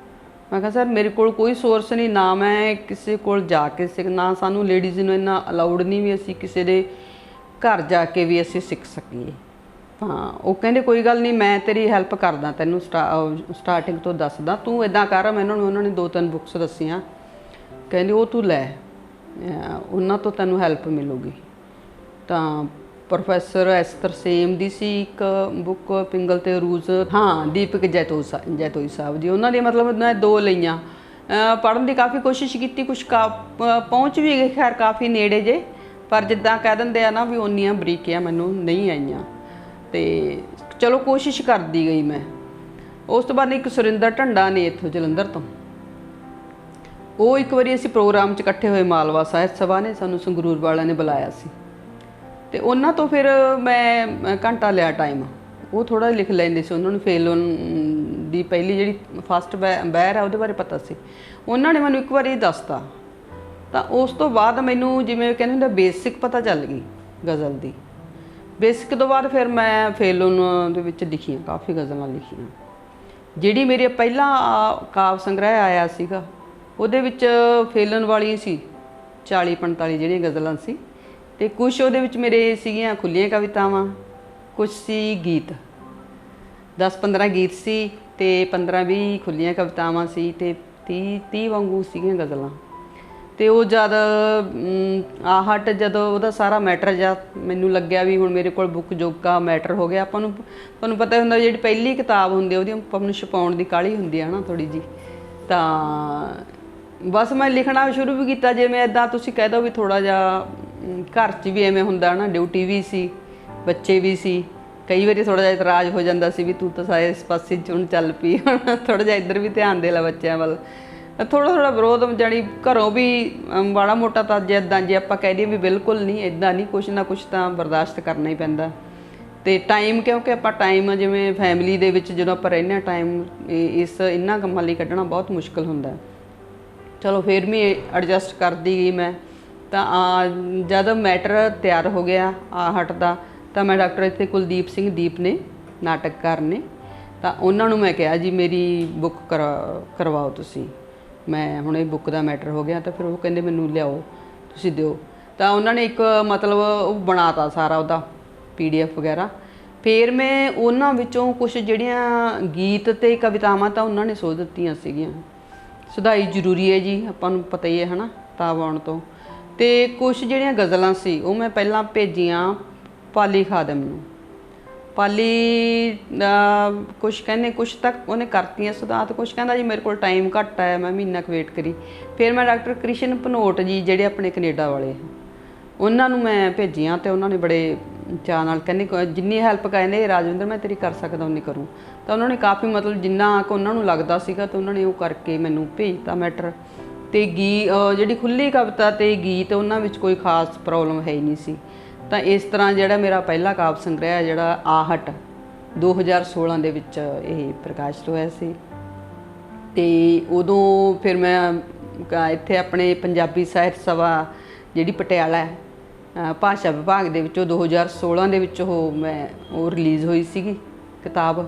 ਮੈਂ ਕਿਹਾ ਸਰ ਮੇਰੇ ਕੋਲ ਕੋਈ ਸੋਰਸ ਨਹੀਂ, ਨਾ ਮੈਂ ਕਿਸੇ ਕੋਲ ਜਾ ਕੇ ਨਾ ਸਾਨੂੰ ਲੇਡੀਜ਼ ਨੂੰ ਇੰਨਾ ਅਲਾਉਡ ਨਹੀਂ ਵੀ ਅਸੀਂ ਕਿਸੇ ਦੇ ਘਰ ਜਾ ਕੇ ਵੀ ਅਸੀਂ ਸਿੱਖ ਸਕੀਏ। ਹਾਂ, ਉਹ ਕਹਿੰਦੇ ਕੋਈ ਗੱਲ ਨਹੀਂ, ਮੈਂ ਤੇਰੀ ਹੈਲਪ ਕਰਦਾ, ਤੈਨੂੰ ਸਟਾਰਟਿੰਗ ਤੋਂ ਦੱਸਦਾ, ਤੂੰ ਇੱਦਾਂ ਕਰ। ਉਹਨਾਂ ਨੇ 2-3 ਬੁੱਕਸ ਦੱਸੀਆਂ, ਕਹਿੰਦੇ ਉਹ ਤੂੰ ਲੈ, ਉਹਨਾਂ ਤੋਂ ਤੈਨੂੰ ਹੈਲਪ ਮਿਲੂਗੀ। ਤਾਂ ਪ੍ਰੋਫੈਸਰ ਐਸ ਤਰਸੇਮ ਦੀ ਸੀ ਇੱਕ ਬੁੱਕ, ਪਿੰਗਲ ਤੇ ਅਰੂਜ਼, ਹਾਂ ਦੀਪਕ ਜੈਤੋਈ ਸਾਹਿਬ ਦੀ, ਉਹਨਾਂ ਦੀ ਮਤਲਬ ਮੈਂ 2 ਲਈਆਂ। ਪੜ੍ਹਨ ਦੀ ਕਾफ़ੀ ਕੋਸ਼ਿਸ਼ ਕੀਤੀ, ਕੁਛ ਪਹੁੰਚ ਵੀ ਗਈ ਖੈਰ ਕਾफ़ੀ ਨੇੜੇ ਜੇ, ਪਰ ਜਿੱਦਾਂ ਕਹਿ ਦਿੰਦੇ ਆ ਨਾ ਵੀ ਓਨੀਆਂ ਬਰੀਕੀਆਂ ਮੈਨੂੰ ਨਹੀਂ ਆਈਆਂ, ਤੇ ਚਲੋ ਕੋਸ਼ਿਸ਼ ਕਰਦੀ ਗਈ ਮੈਂ। ਉਸ ਤੋਂ ਬਾਅਦ ਇੱਕ ਸੁਰਿੰਦਰ ਢੰਡਾ ਨੇ ਇੱਥੋਂ ਜਲੰਧਰ ਤੋਂ, ਉਹ ਇੱਕ ਵਾਰੀ ਅਸੀਂ ਪ੍ਰੋਗਰਾਮ 'ਚ ਇਕੱਠੇ ਹੋਏ, ਮਾਲਵਾ ਸਾਹਿਤ ਸਭਾ ਨੇ ਸਾਨੂੰ ਸੰਗਰੂਰ ਵਾਲਿਆਂ ਨੇ ਬੁਲਾਇਆ ਸੀ, ਤੇ ਉਹਨਾਂ ਤੋਂ ਫਿਰ ਮੈਂ ਘੰਟਾ ਲਿਆ ਟਾਈਮ। ਉਹ ਥੋੜ੍ਹਾ ਲਿਖ ਲੈਂਦੇ ਸੀ, ਉਹਨਾਂ ਨੂੰ ਫੇਲੋਨ ਦੀ ਪਹਿਲੀ ਜਿਹੜੀ ਫਸਟ ਬਹਿਰ ਆ ਉਹਦੇ ਬਾਰੇ ਪਤਾ ਸੀ, ਉਹਨਾਂ ਨੇ ਮੈਨੂੰ ਇੱਕ ਵਾਰੀ ਦੱਸਤਾ। ਤਾਂ ਉਸ ਤੋਂ ਬਾਅਦ ਮੈਨੂੰ ਜਿਵੇਂ ਕਹਿੰਦੇ ਹੁੰਦੇ ਬੇਸਿਕ ਪਤਾ ਚੱਲ ਗਈ ਗਜ਼ਲ ਦੀ। ਬੇਸਿਕ ਤੋਂ ਬਾਅਦ ਫਿਰ ਮੈਂ ਫੇਲੋਨ ਦੇ ਵਿੱਚ ਲਿਖੀਆਂ, ਕਾफ़ੀ ਗਜ਼ਲਾਂ ਲਿਖੀਆਂ। ਜਿਹੜੀ ਮੇਰੀ ਪਹਿਲਾ ਕਾਵ ਸੰਗ੍ਰਹਿ ਆਇਆ ਸੀਗਾ ਉਹਦੇ ਵਿੱਚ ਫੇਲਨ ਵਾਲੀ ਸੀ 40-45 ਜਿਹੜੀਆਂ ਗਜ਼ਲਾਂ ਸੀ, ਤੇ ਕੁਛ ਉਹਦੇ ਵਿੱਚ ਮੇਰੇ ਸੀਗੀਆਂ ਖੁੱਲੀਆਂ ਕਵਿਤਾਵਾਂ, ਕੁਛ ਸੀ ਗੀਤ, 10-15 ਗੀਤ ਸੀ ਤੇ 15-20 ਖੁੱਲੀਆਂ ਕਵਿਤਾਵਾਂ ਸੀ, ਤੇ 30 ਵਾਂਗੂ ਸੀਗੀਆਂ ਗਜ਼ਲਾਂ। ਤੇ ਉਹ ਜਦ ਆਹਟ ਜਦੋਂ ਉਹਦਾ ਸਾਰਾ ਮੈਟਰ ਜਾਂ ਮੈਨੂੰ ਲੱਗਿਆ ਵੀ ਹੁਣ ਮੇਰੇ ਕੋਲ ਬੁੱਕ ਜੋਗਾ ਮੈਟਰ ਹੋ ਗਿਆ। ਤੁਹਾਨੂੰ ਪਤਾ ਹੁੰਦਾ ਜਿਹੜੀ ਪਹਿਲੀ ਕਿਤਾਬ ਹੁੰਦੀ ਉਹਦੀ ਆਪਾਂ ਨੂੰ ਛਪਾਉਣ ਦੀ ਕਾਹਲੀ ਹੁੰਦੀ ਹੈ ਨਾ ਥੋੜ੍ਹੀ ਜਿਹੀ, ਤਾਂ ਬਸ ਮੈਂ ਲਿਖਣਾ ਸ਼ੁਰੂ ਵੀ ਕੀਤਾ। ਜਿਵੇਂ ਇੱਦਾਂ ਤੁਸੀਂ ਕਹਿ ਦਿਓ ਵੀ ਥੋੜ੍ਹਾ ਜਿਹਾ ਘਰ 'ਚ ਵੀ ਐਵੇਂ ਹੁੰਦਾ ਨਾ, ਡਿਊਟੀ ਵੀ ਸੀ, ਬੱਚੇ ਵੀ ਸੀ, ਕਈ ਵਾਰੀ ਥੋੜ੍ਹਾ ਜਿਹਾ ਇਤਰਾਜ਼ ਹੋ ਜਾਂਦਾ ਸੀ ਵੀ ਤੂੰ ਤਾਂ ਸਾਰੇ ਇਸ ਪਾਸੇ 'ਚ ਹੁਣ ਚੱਲ ਪਈ, ਥੋੜ੍ਹਾ ਜਿਹਾ ਇੱਧਰ ਵੀ ਧਿਆਨ ਦੇ ਲੈ ਬੱਚਿਆਂ ਵੱਲ। ਥੋੜ੍ਹਾ ਵਿਰੋਧ ਜਾਣੀ ਘਰੋਂ ਵੀ ਮਾੜਾ ਮੋਟਾ ਤਾਂ ਜੇ ਇੱਦਾਂ ਜੇ ਆਪਾਂ ਕਹਿ ਦਈਏ ਵੀ ਬਿਲਕੁਲ ਨਹੀਂ ਇੱਦਾਂ ਨਹੀਂ, ਕੁਛ ਨਾ ਕੁਛ ਤਾਂ ਬਰਦਾਸ਼ਤ ਕਰਨਾ ਹੀ ਪੈਂਦਾ। ਤੇ ਟਾਈਮ, ਕਿਉਂਕਿ ਆਪਾਂ ਟਾਈਮ ਜਿਵੇਂ ਫੈਮਿਲੀ ਦੇ ਵਿੱਚ ਜਦੋਂ ਆਪਾਂ ਰਹਿੰਦੇ ਹਾਂ, ਟਾਈਮ ਇਹਨਾਂ ਕੰਮਾਂ ਲਈ ਕੱਢਣਾ ਬਹੁਤ ਮੁਸ਼ਕਿਲ ਹੁੰਦਾ। ਚਲੋ ਫਿਰ ਵੀ ਐਡਜਸਟ ਕਰਦੀ ਗਈ ਮੈਂ। ਤਾਂ ਜਦ ਮੈਟਰ ਤਿਆਰ ਹੋ ਗਿਆ ਆਹਟ ਦਾ, ਤਾਂ ਮੈਂ ਡਾਕਟਰ ਇੱਥੇ ਕੁਲਦੀਪ ਸਿੰਘ ਦੀਪ ਨੇ, ਨਾਟਕਕਾਰ ਨੇ, ਤਾਂ ਉਹਨਾਂ ਨੂੰ ਮੈਂ ਕਿਹਾ ਜੀ ਮੇਰੀ ਬੁੱਕ ਕਰਵਾਓ ਤੁਸੀਂ, ਮੈਂ ਹੁਣ ਇਹ ਬੁੱਕ ਦਾ ਮੈਟਰ ਹੋ ਗਿਆ। ਤਾਂ ਫਿਰ ਉਹ ਕਹਿੰਦੇ ਮੈਨੂੰ ਲਿਆਓ ਤੁਸੀਂ ਦਿਓ। ਤਾਂ ਉਹਨਾਂ ਨੇ ਇੱਕ ਮਤਲਬ ਉਹ ਬਣਾਤਾ ਸਾਰਾ ਉਹਦਾ PDF ਵਗੈਰਾ। ਫਿਰ ਮੈਂ ਉਹਨਾਂ ਵਿੱਚੋਂ ਕੁਛ ਜਿਹੜੀਆਂ ਗੀਤ ਅਤੇ ਕਵਿਤਾਵਾਂ ਤਾਂ ਉਹਨਾਂ ਨੇ ਸੋਧ ਦਿੱਤੀਆਂ ਸੀਗੀਆਂ, ਸੁਧਾਈ ਜ਼ਰੂਰੀ ਹੈ ਜੀ, ਆਪਾਂ ਨੂੰ ਪਤਾ ਹੀ ਹੈ ਹੈ ਨਾ ਕਿਤਾਬ ਆਉਣ ਤੋਂ। ਅਤੇ ਕੁਛ ਜਿਹੜੀਆਂ ਗਜ਼ਲਾਂ ਸੀ ਉਹ ਮੈਂ ਪਹਿਲਾਂ ਭੇਜੀਆਂ ਪਾਲੀ ਖਾਦਮ ਨੂੰ। ਪਾਲੀ ਕੁਛ ਕਹਿੰਦੇ ਕੁਛ ਤੱਕ ਉਹਨੇ ਕਰਤੀਆਂ ਸੁਧਾਰ, ਤੇ ਕੁਛ ਕਹਿੰਦਾ ਜੀ ਮੇਰੇ ਕੋਲ ਟਾਈਮ ਘੱਟ ਹੈ, ਮੈਂ ਮਹੀਨਾ ਕੁ ਵੇਟ ਕਰੀ। ਫਿਰ ਮੈਂ ਡਾਕਟਰ ਕ੍ਰਿਸ਼ਨ ਭਨੋਟ ਜੀ ਜਿਹੜੇ ਆਪਣੇ ਕੈਨੇਡਾ ਵਾਲੇ, ਉਹਨਾਂ ਨੂੰ ਮੈਂ ਭੇਜੀਆਂ, ਅਤੇ ਉਹਨਾਂ ਨੇ ਬੜੇ ਚਾਅ ਨਾਲ ਕਹਿੰਦੇ ਜਿੰਨੀ ਹੈਲਪ ਕਹਿੰਦੇ ਰਾਜਵਿੰਦਰ ਮੈਂ ਤੇਰੀ ਕਰ ਸਕਦਾ ਉਨੀ ਕਰੂੰ। ਤਾਂ ਉਹਨਾਂ ਨੇ ਕਾਫੀ ਮਤਲਬ ਜਿੰਨਾ ਕੁ ਉਹਨਾਂ ਨੂੰ ਲੱਗਦਾ ਸੀਗਾ, ਤਾਂ ਉਹਨਾਂ ਨੇ ਉਹ ਕਰਕੇ ਮੈਨੂੰ ਭੇਜਤਾ ਮੈਟਰ। ਅਤੇ ਜਿਹੜੀ ਖੁੱਲ੍ਹੀ ਕਵਿਤਾ ਅਤੇ ਗੀਤ ਉਹਨਾਂ ਵਿੱਚ ਕੋਈ ਖਾਸ ਪ੍ਰੋਬਲਮ ਹੈ ਹੀ ਨਹੀਂ ਸੀ। ਤਾਂ ਇਸ ਤਰ੍ਹਾਂ ਜਿਹੜਾ ਮੇਰਾ ਪਹਿਲਾ ਕਾਵਿ ਸੰਗ੍ਰਹਿ ਜਿਹੜਾ ਆਹਟ 2016 ਦੇ ਵਿੱਚ ਇਹ ਪ੍ਰਕਾਸ਼ਿਤ ਹੋਇਆ ਸੀ। ਅਤੇ ਉਦੋਂ ਫਿਰ ਮੈਂ ਇੱਥੇ ਆਪਣੇ ਪੰਜਾਬੀ ਸਾਹਿਤ ਸਭਾ ਜਿਹੜੀ ਪਟਿਆਲਾ ਭਾਸ਼ਾ ਵਿਭਾਗ ਦੇ ਵਿੱਚੋਂ 2016 ਦੇ ਵਿੱਚ ਉਹ ਰਿਲੀਜ਼ ਹੋਈ ਸੀਗੀ ਕਿਤਾਬ।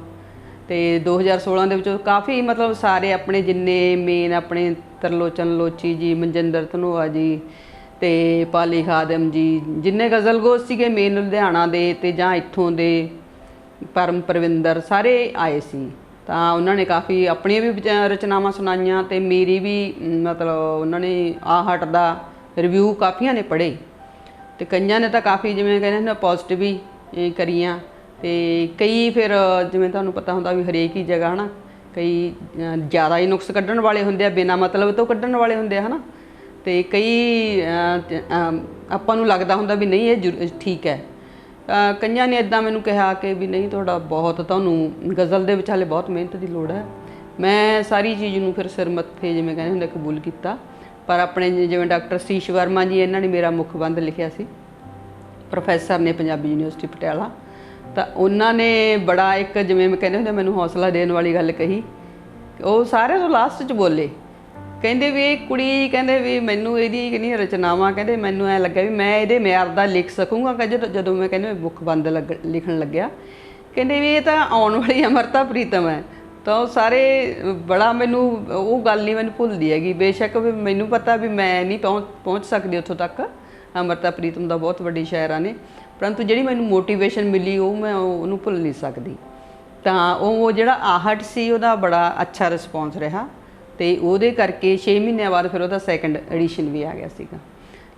ਅਤੇ 2016 ਦੇ ਵਿੱਚ ਕਾਫੀ ਮਤਲਬ ਸਾਰੇ ਆਪਣੇ ਜਿੰਨੇ ਮੇਨ ਆਪਣੇ ਤਰਲੋਚਨ ਲੋਚੀ ਜੀ, ਮਨਜਿੰਦਰ ਧਨੋਆ ਜੀ ਅਤੇ ਪਾਲੀ ਖਾਦਮ ਜੀ, ਜਿੰਨੇ ਗਜ਼ਲਗੋਜ਼ ਸੀਗੇ ਮੇਨ ਲੁਧਿਆਣਾ ਦੇ ਅਤੇ ਜਾਂ ਇੱਥੋਂ ਦੇ ਪਰਮ ਪਰਵਿੰਦਰ, ਸਾਰੇ ਆਏ ਸੀ। ਤਾਂ ਉਹਨਾਂ ਨੇ ਕਾਫੀ ਆਪਣੀਆਂ ਵੀ ਰਚਨਾਵਾਂ ਸੁਣਾਈਆਂ, ਅਤੇ ਮੇਰੀ ਵੀ ਮਤਲਬ ਉਹਨਾਂ ਨੇ ਆਹਟ ਦਾ ਰਿਵਿਊ ਕਾਫੀਆਂ ਨੇ ਪੜ੍ਹੇ, ਅਤੇ ਕਈਆਂ ਨੇ ਤਾਂ ਕਾਫੀ ਜਿਵੇਂ ਕਹਿੰਦੇ ਹੁੰਦੇ ਪੋਜ਼ਿਟਿਵ ਹੀ ਕਰੀਆਂ। ਅਤੇ ਕਈ ਫਿਰ ਜਿਵੇਂ ਤੁਹਾਨੂੰ ਪਤਾ ਹੁੰਦਾ ਵੀ ਹਰੇਕ ਹੀ ਜਗ੍ਹਾ ਹੈ ਨਾ, ਕਈ ਜ਼ਿਆਦਾ ਹੀ ਨੁਕਸ ਕੱਢਣ ਵਾਲੇ ਹੁੰਦੇ ਆ, ਬਿਨਾਂ ਮਤਲਬ ਤੋਂ ਕੱਢਣ ਵਾਲੇ ਹੁੰਦੇ ਆ ਹੈ ਨਾ, ਅਤੇ ਕਈ ਆਪਾਂ ਨੂੰ ਲੱਗਦਾ ਹੁੰਦਾ ਵੀ ਨਹੀਂ ਇਹ ਠੀਕ ਹੈ। ਕਈਆਂ ਨੇ ਇੱਦਾਂ ਮੈਨੂੰ ਕਿਹਾ ਕਿ ਵੀ ਨਹੀਂ ਤੁਹਾਡਾ ਬਹੁਤ, ਤੁਹਾਨੂੰ ਗਜ਼ਲ ਦੇ ਵਿੱਚ ਹਾਲੇ ਬਹੁਤ ਮਿਹਨਤ ਦੀ ਲੋੜ ਹੈ। ਮੈਂ ਸਾਰੀ ਚੀਜ਼ ਨੂੰ ਫਿਰ ਸਿਰ ਮੱਥੇ ਜਿਵੇਂ ਕਹਿੰਦੇ ਹੁੰਦੇ ਕਬੂਲ ਕੀਤਾ। ਪਰ ਆਪਣੇ ਜਿਵੇਂ ਡਾਕਟਰ ਸਤੀਸ਼ ਵਰਮਾ ਜੀ, ਇਹਨਾਂ ਨੇ ਮੇਰਾ ਮੁੱਖ ਬੰਦ ਲਿਖਿਆ ਸੀ, ਪ੍ਰੋਫੈਸਰ ਨੇ ਪੰਜਾਬੀ ਯੂਨੀਵਰਸਿਟੀ ਪਟਿਆਲਾ, ਤਾਂ ਉਹਨਾਂ ਨੇ ਬੜਾ ਇੱਕ ਜਿਵੇਂ ਮੈਂ ਕਹਿੰਦੇ ਹੁੰਦੇ ਮੈਨੂੰ ਹੌਸਲਾ ਦੇਣ ਵਾਲੀ ਗੱਲ ਕਹੀ। ਉਹ ਸਾਰਿਆਂ ਤੋਂ ਲਾਸਟ 'ਚ ਬੋਲੇ, ਕਹਿੰਦੇ ਵੀ ਇਹ ਕੁੜੀ, ਕਹਿੰਦੇ ਵੀ ਮੈਨੂੰ ਇਹਦੀ ਕਿੰਨੀਆਂ ਰਚਨਾਵਾਂ, ਕਹਿੰਦੇ ਮੈਨੂੰ ਐਂ ਲੱਗਾ ਵੀ ਮੈਂ ਇਹਦੇ ਮਿਆਰ ਦਾ ਲਿਖ ਸਕੂੰਗਾ। ਕਹਿੰਦੇ ਜਦੋਂ ਮੈਂ ਕਹਿੰਦੇ ਮੁੱਖ ਬੰਦ ਲਿਖਣ ਲੱਗਿਆ, ਕਹਿੰਦੇ ਵੀ ਇਹ ਤਾਂ ਆਉਣ ਵਾਲੀ ਅਮਰਤਾ ਪ੍ਰੀਤਮ ਹੈ। ਤਾਂ ਉਹ ਸਾਰੇ ਬੜਾ, ਮੈਨੂੰ ਉਹ ਗੱਲ ਨਹੀਂ ਮੈਨੂੰ ਭੁੱਲਦੀ ਹੈਗੀ। ਬੇਸ਼ੱਕ ਵੀ ਮੈਨੂੰ ਪਤਾ ਵੀ ਮੈਂ ਨਹੀਂ ਪਹੁੰਚ ਸਕਦੀ ਉੱਥੋਂ ਤੱਕ, ਅਮਰਤਾ ਪ੍ਰੀਤਮ ਦਾ ਬਹੁਤ ਵੱਡੀ ਸ਼ਾਇਰਾ ਨੇ, ਪਰੰਤੂ ਜਿਹੜੀ ਮੈਨੂੰ ਮੋਟੀਵੇਸ਼ਨ ਮਿਲੀ ਉਹ ਮੈਂ ਉਹਨੂੰ ਭੁੱਲ ਨਹੀਂ ਸਕਦੀ। ਤਾਂ ਉਹ ਜਿਹੜਾ ਆਹਟ ਸੀ ਉਹਦਾ ਬੜਾ ਅੱਛਾ ਰਿਸਪੌਂਸ ਰਿਹਾ, ਅਤੇ ਉਹਦੇ ਕਰਕੇ 6 ਮਹੀਨਿਆਂ ਬਾਅਦ ਫਿਰ ਉਹਦਾ ਸੈਕਿੰਡ ਐਡੀਸ਼ਨ ਵੀ ਆ ਗਿਆ ਸੀਗਾ।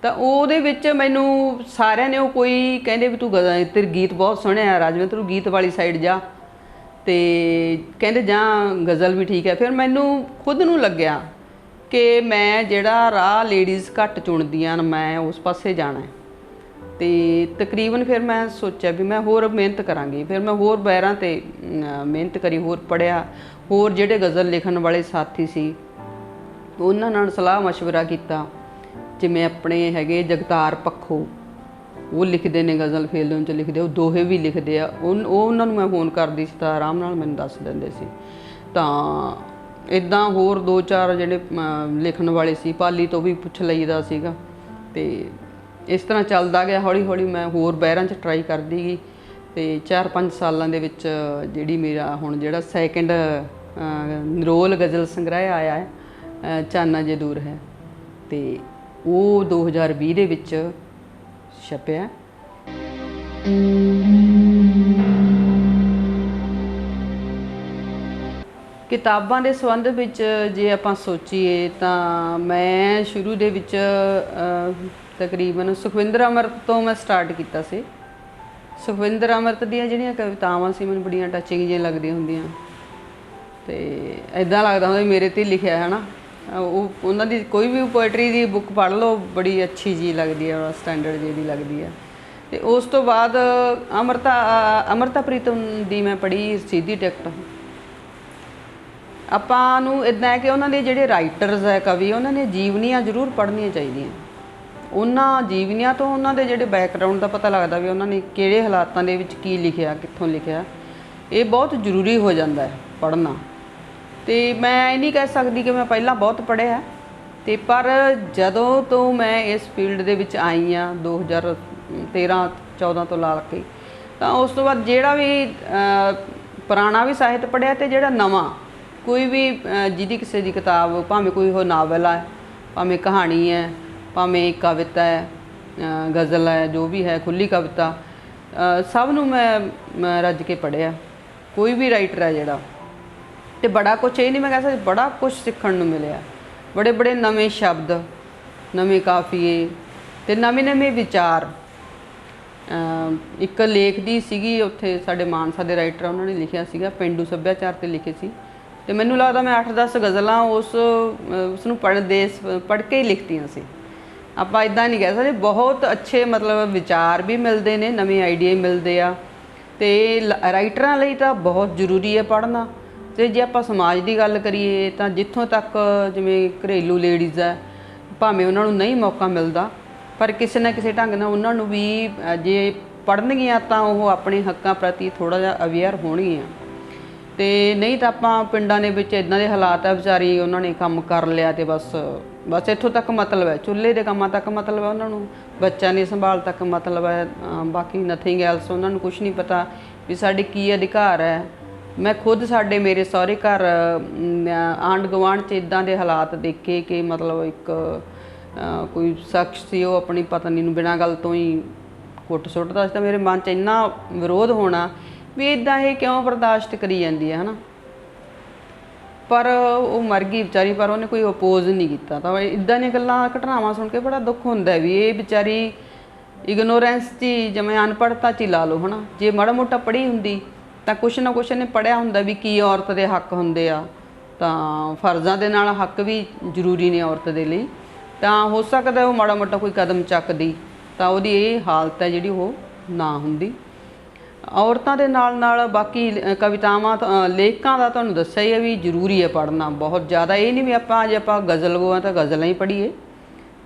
ਤਾਂ ਉਹਦੇ ਵਿੱਚ ਮੈਨੂੰ ਸਾਰਿਆਂ ਨੇ ਉਹ ਕੋਈ ਕਹਿੰਦੇ ਵੀ ਤੂੰ ਤੇਰੇ ਗੀਤ ਬਹੁਤ ਸੋਹਣੇ ਆ ਰਾਜਵਿੰਦਰ, ਤੂੰ ਗੀਤ ਵਾਲੀ ਸਾਈਡ ਜਾ, ਅਤੇ ਕਹਿੰਦੇ ਜਾਂ ਗਜ਼ਲ ਵੀ ਠੀਕ ਹੈ। ਫਿਰ ਮੈਨੂੰ ਖੁਦ ਨੂੰ ਲੱਗਿਆ ਕਿ ਮੈਂ ਜਿਹੜਾ ਰਾਹ ਲੇਡੀਜ਼ ਘੱਟ ਚੁਣਦੀਆਂ ਮੈਂ ਉਸ ਪਾਸੇ ਜਾਣਾ ਹੈ। ਅਤੇ ਤਕਰੀਬਨ ਫਿਰ ਮੈਂ ਸੋਚਿਆ ਵੀ ਮੈਂ ਹੋਰ ਮਿਹਨਤ ਕਰਾਂਗੀ। ਫਿਰ ਮੈਂ ਹੋਰ ਬਹਿਰਾਂ 'ਤੇ ਮਿਹਨਤ ਕਰੀ, ਹੋਰ ਪੜ੍ਹਿਆ, ਹੋਰ ਜਿਹੜੇ ਗਜ਼ਲ ਲਿਖਣ ਵਾਲੇ ਸਾਥੀ ਸੀ ਉਹਨਾਂ ਨਾਲ ਸਲਾਹ ਮਸ਼ਵਰਾ ਕੀਤਾ। ਜਿਵੇਂ ਆਪਣੇ ਹੈਗੇ ਜਗਤਾਰ ਪੱਖੋ, ਉਹ ਲਿਖਦੇ ਨੇ ਗਜ਼ਲ, ਫੇਲੂਨ 'ਚ ਲਿਖਦੇ, ਉਹ ਦੋਹੇ ਵੀ ਲਿਖਦੇ ਆ। ਉਹਨਾਂ ਨੂੰ ਮੈਂ ਫੋਨ ਕਰਦੀ ਸੀ ਤਾਂ ਆਰਾਮ ਨਾਲ ਮੈਨੂੰ ਦੱਸ ਦਿੰਦੇ ਸੀ। ਤਾਂ ਇੱਦਾਂ ਹੋਰ 2-4 ਜਿਹੜੇ ਲਿਖਣ ਵਾਲੇ ਸੀ, ਪਾਲੀ ਤੋਂ ਵੀ ਪੁੱਛ ਲਈਦਾ ਸੀਗਾ। ਅਤੇ ਇਸ ਤਰ੍ਹਾਂ ਚੱਲਦਾ ਗਿਆ। ਹੌਲੀ ਹੌਲੀ ਮੈਂ ਹੋਰ ਬਹਿਰਾਂ 'ਚ ਟਰਾਈ ਕਰਦੀ ਗਈ, ਅਤੇ 4-5 ਸਾਲਾਂ ਦੇ ਵਿੱਚ ਜਿਹੜੀ ਮੇਰਾ ਹੁਣ ਜਿਹੜਾ ਸੈਕਿੰਡ ਨਿਰੋਲ ਗਜ਼ਲ ਸੰਗ੍ਰਹਿ ਆਇਆ ਹੈ, ਚਾਨਣਾ ਜੇ ਦੂਰ ਹੈ, ਅਤੇ ਉਹ 2020 ਦੇ ਵਿੱਚ ਛਪਿਆ। ਕਿਤਾਬਾਂ ਦੇ ਸੰਬੰਧ ਵਿੱਚ ਜੇ ਆਪਾਂ ਸੋਚੀਏ ਤਾਂ ਮੈਂ ਸ਼ੁਰੂ ਦੇ ਵਿੱਚ ਤਕਰੀਬਨ ਸੁਖਵਿੰਦਰ ਅੰਮ੍ਰਿਤ ਤੋਂ ਮੈਂ ਸਟਾਰਟ ਕੀਤਾ ਸੀ। ਸੁਖਵਿੰਦਰ ਅੰਮ੍ਰਿਤ ਦੀਆਂ ਜਿਹੜੀਆਂ ਕਵਿਤਾਵਾਂ ਸੀ ਮੈਨੂੰ ਬੜੀਆਂ ਟੱਚਿੰਗ ਜਿਹੀਆਂ ਲੱਗਦੀਆਂ ਹੁੰਦੀਆਂ, ਅਤੇ ਇੱਦਾਂ ਲੱਗਦਾ ਹੁੰਦਾ ਮੇਰੇ 'ਤੇ ਲਿਖਿਆ ਹੈ ਨਾ। ਉਹ ਉਹਨਾਂ ਦੀ ਕੋਈ ਵੀ ਪੋਇਟਰੀ ਦੀ ਬੁੱਕ ਪੜ੍ਹ ਲਓ, ਬੜੀ ਅੱਛੀ ਜੀ ਲੱਗਦੀ ਹੈ, ਸਟੈਂਡਰਡ ਜਿਹੀ ਲੱਗਦੀ ਹੈ। ਅਤੇ ਉਸ ਤੋਂ ਬਾਅਦ ਅਮਰਤਾ ਪ੍ਰੀਤਮ ਦੀ ਮੈਂ ਪੜ੍ਹੀ ਸਿੱਧੀ ਟਿਕਟ। ਆਪਾਂ ਨੂੰ ਇੱਦਾਂ ਹੈ ਕਿ ਉਹਨਾਂ ਦੇ ਜਿਹੜੇ ਰਾਈਟਰਸ ਹੈ, ਕਵੀ, ਉਹਨਾਂ ਦੀਆਂ ਜੀਵਨੀਆਂ ਜ਼ਰੂਰ ਪੜ੍ਹਨੀਆਂ ਚਾਹੀਦੀਆਂ। ਉਹਨਾਂ ਜੀਵਨੀਆਂ ਤੋਂ ਉਹਨਾਂ ਦੇ ਜਿਹੜੇ ਬੈਕਗਰਾਊਂਡ ਦਾ ਪਤਾ ਲੱਗਦਾ ਵੀ ਉਹਨਾਂ ਨੇ ਕਿਹੜੇ ਹਾਲਾਤਾਂ ਦੇ ਵਿੱਚ ਕੀ ਲਿਖਿਆ, ਕਿੱਥੋਂ ਲਿਖਿਆ। ਇਹ ਬਹੁਤ ਜ਼ਰੂਰੀ ਹੋ ਜਾਂਦਾ ਹੈ ਪੜ੍ਹਨਾ। ਅਤੇ ਮੈਂ ਇਹ ਨਹੀਂ ਕਹਿ ਸਕਦੀ ਕਿ ਮੈਂ ਪਹਿਲਾਂ ਬਹੁਤ ਪੜ੍ਹਿਆ, ਅਤੇ ਪਰ ਜਦੋਂ ਤੋਂ ਮੈਂ ਇਸ ਫੀਲਡ ਦੇ ਵਿੱਚ ਆਈ ਹਾਂ 2013-14 ਤੋਂ ਲਾ ਕੇ, ਤਾਂ ਉਸ ਤੋਂ ਬਾਅਦ ਜਿਹੜਾ ਵੀ ਪੁਰਾਣਾ ਵੀ ਸਾਹਿਤ ਪੜ੍ਹਿਆ, ਅਤੇ ਜਿਹੜਾ ਨਵਾਂ ਕੋਈ ਵੀ ਜਿਹਦੀ ਕਿਸੇ ਦੀ ਕਿਤਾਬ, ਭਾਵੇਂ ਕੋਈ ਉਹ ਨਾਵਲ ਹੈ, ਭਾਵੇਂ ਕਹਾਣੀ ਹੈ, ਭਾਵੇਂ ਕਵਿਤਾ ਹੈ, ਗਜ਼ਲ ਹੈ, ਜੋ ਵੀ ਹੈ, ਖੁੱਲ੍ਹੀ ਕਵਿਤਾ, ਸਭ ਨੂੰ ਮੈਂ ਰੱਜ ਕੇ ਪੜ੍ਹਿਆ। ਕੋਈ ਵੀ ਰਾਈਟਰ ਹੈ ਜਿਹੜਾ, ਅਤੇ ਬੜਾ ਕੁਛ, ਇਹ ਨਹੀਂ ਮੈਂ ਕਹਿ ਸਕਦੀ, ਬੜਾ ਕੁਛ ਸਿੱਖਣ ਨੂੰ ਮਿਲਿਆ। ਬੜੇ ਬੜੇ ਨਵੇਂ ਸ਼ਬਦ, ਨਵੇਂ ਕਾਫੀਏ, ਅਤੇ ਨਵੇਂ ਨਵੇਂ ਵਿਚਾਰ। ਇੱਕ ਲੇਖ ਦੀ ਸੀਗੀ ਉੱਥੇ ਸਾਡੇ ਮਾਨਸਾ ਦੇ ਰਾਈਟਰ, ਉਹਨਾਂ ਨੇ ਲਿਖਿਆ ਸੀਗਾ ਪੇਂਡੂ ਸੱਭਿਆਚਾਰ 'ਤੇ ਲਿਖੇ ਸੀ, ਅਤੇ ਮੈਨੂੰ ਲੱਗਦਾ ਮੈਂ 8-10 ਗਜ਼ਲਾਂ ਉਸਨੂੰ ਪੜ੍ਹ ਕੇ ਹੀ ਲਿਖਤੀਆਂ ਸੀ। ਆਪਾਂ ਇੱਦਾਂ ਨਹੀਂ ਕਹਿ ਸਕਦੇ। ਬਹੁਤ ਅੱਛੇ ਮਤਲਬ ਵਿਚਾਰ ਵੀ ਮਿਲਦੇ ਨੇ, ਨਵੇਂ ਆਈਡੀਏ ਮਿਲਦੇ ਆ, ਅਤੇ ਰਾਈਟਰਾਂ ਲਈ ਤਾਂ ਬਹੁਤ ਜ਼ਰੂਰੀ ਹੈ ਪੜ੍ਹਨਾ। ਅਤੇ ਜੇ ਆਪਾਂ ਸਮਾਜ ਦੀ ਗੱਲ ਕਰੀਏ ਤਾਂ ਜਿੱਥੋਂ ਤੱਕ ਜਿਵੇਂ ਘਰੇਲੂ ਲੇਡੀਜ਼ ਹੈ, ਭਾਵੇਂ ਉਹਨਾਂ ਨੂੰ ਨਹੀਂ ਮੌਕਾ ਮਿਲਦਾ, ਪਰ ਕਿਸੇ ਨਾ ਕਿਸੇ ਢੰਗ ਨਾਲ ਉਹਨਾਂ ਨੂੰ ਵੀ ਜੇ ਪੜ੍ਹਨਗੀਆਂ ਤਾਂ ਉਹ ਆਪਣੇ ਹੱਕਾਂ ਪ੍ਰਤੀ ਥੋੜ੍ਹਾ ਜਿਹਾ ਅਵੇਅਰ ਹੋਣਗੀਆਂ। ਅਤੇ ਨਹੀਂ ਤਾਂ ਆਪਾਂ ਪਿੰਡਾਂ ਦੇ ਵਿੱਚ ਇੱਦਾਂ ਦੇ ਹਾਲਾਤ ਆ, ਵਿਚਾਰੀ ਉਹਨਾਂ ਨੇ ਕੰਮ ਕਰ ਲਿਆ ਅਤੇ ਬਸ ਇੱਥੋਂ ਤੱਕ ਮਤਲਬ ਹੈ, ਚੁੱਲ੍ਹੇ ਦੇ ਕੰਮਾਂ ਤੱਕ ਮਤਲਬ ਹੈ ਉਹਨਾਂ ਨੂੰ, ਬੱਚਿਆਂ ਦੀ ਸੰਭਾਲ ਤੱਕ ਮਤਲਬ ਹੈ, ਬਾਕੀ ਨਥਿੰਗ ਐਲਸ। ਉਹਨਾਂ ਨੂੰ ਕੁਛ ਨਹੀਂ ਪਤਾ ਵੀ ਸਾਡੇ ਕੀ ਅਧਿਕਾਰ ਹੈ। ਮੈਂ ਖੁਦ ਮੇਰੇ ਸਹੁਰੇ ਘਰ ਆਂਢ ਗੁਆਂਢ 'ਚ ਇੱਦਾਂ ਦੇ ਹਾਲਾਤ ਦੇਖੇ ਕਿ ਮਤਲਬ ਇੱਕ ਕੋਈ ਸ਼ਖਸ ਸੀ, ਉਹ ਆਪਣੀ ਪਤਨੀ ਨੂੰ ਬਿਨਾਂ ਗੱਲ ਤੋਂ ਹੀ ਕੁੱਟ ਸੁੱਟਦਾ ਸੀ। ਤਾਂ ਮੇਰੇ ਮਨ 'ਚ ਇੰਨਾ ਵਿਰੋਧ ਹੋਣਾ ਵੀ ਇੱਦਾਂ ਇਹ ਕਿਉਂ ਬਰਦਾਸ਼ਤ ਕਰੀ ਜਾਂਦੀ ਹੈ, ਹੈ ਨਾ। ਪਰ ਉਹ ਮਰ ਗਈ ਵਿਚਾਰੀ, ਪਰ ਉਹਨੇ ਕੋਈ ਅਪੋਜ਼ ਨਹੀਂ ਕੀਤਾ। ਤਾਂ ਇੱਦਾਂ ਦੀਆਂ ਗੱਲਾਂ, ਘਟਨਾਵਾਂ ਸੁਣ ਕੇ ਬੜਾ ਦੁੱਖ ਹੁੰਦਾ ਵੀ ਇਹ ਵਿਚਾਰੀ ਇਗਨੋਰੈਂਸ 'ਚ ਹੀ, ਜਿਵੇਂ ਅਨਪੜ੍ਹਤਾ 'ਚ ਹੀ ਲਾ ਲਓ, ਹੈ ਨਾ। ਜੇ ਮਾੜਾ ਮੋਟਾ ਪੜ੍ਹੀ ਹੁੰਦੀ ਤਾਂ ਕੁਛ ਨਾ ਕੁਛ ਇਹਨੇ ਪੜ੍ਹਿਆ ਹੁੰਦਾ ਵੀ ਕੀ ਔਰਤ ਦੇ ਹੱਕ ਹੁੰਦੇ ਆ, ਤਾਂ ਫਰਜ਼ਾਂ ਦੇ ਨਾਲ ਹੱਕ ਵੀ ਜ਼ਰੂਰੀ ਨੇ ਔਰਤ ਦੇ ਲਈ। ਤਾਂ ਹੋ ਸਕਦਾ ਉਹ ਮਾੜਾ ਮੋਟਾ ਕੋਈ ਕਦਮ ਚੱਕਦੀ, ਤਾਂ ਉਹਦੀ ਇਹ ਹਾਲਤ ਹੈ ਜਿਹੜੀ ਉਹ ਨਾ ਹੁੰਦੀ। ਔਰਤਾਂ ਦੇ ਨਾਲ ਬਾਕੀ ਕਵਿਤਾਵਾਂ ਲੇਖਕਾਂ ਦਾ ਤੁਹਾਨੂੰ ਦੱਸਿਆ ਹੀ ਹੈ ਵੀ ਜ਼ਰੂਰੀ ਹੈ ਪੜ੍ਹਨਾ ਬਹੁਤ ਜ਼ਿਆਦਾ। ਇਹ ਨਹੀਂ ਵੀ ਜੇ ਆਪਾਂ ਗਜ਼ਲ ਗੋਆਂ ਤਾਂ ਗਜ਼ਲਾਂ ਹੀ ਪੜ੍ਹੀਏ,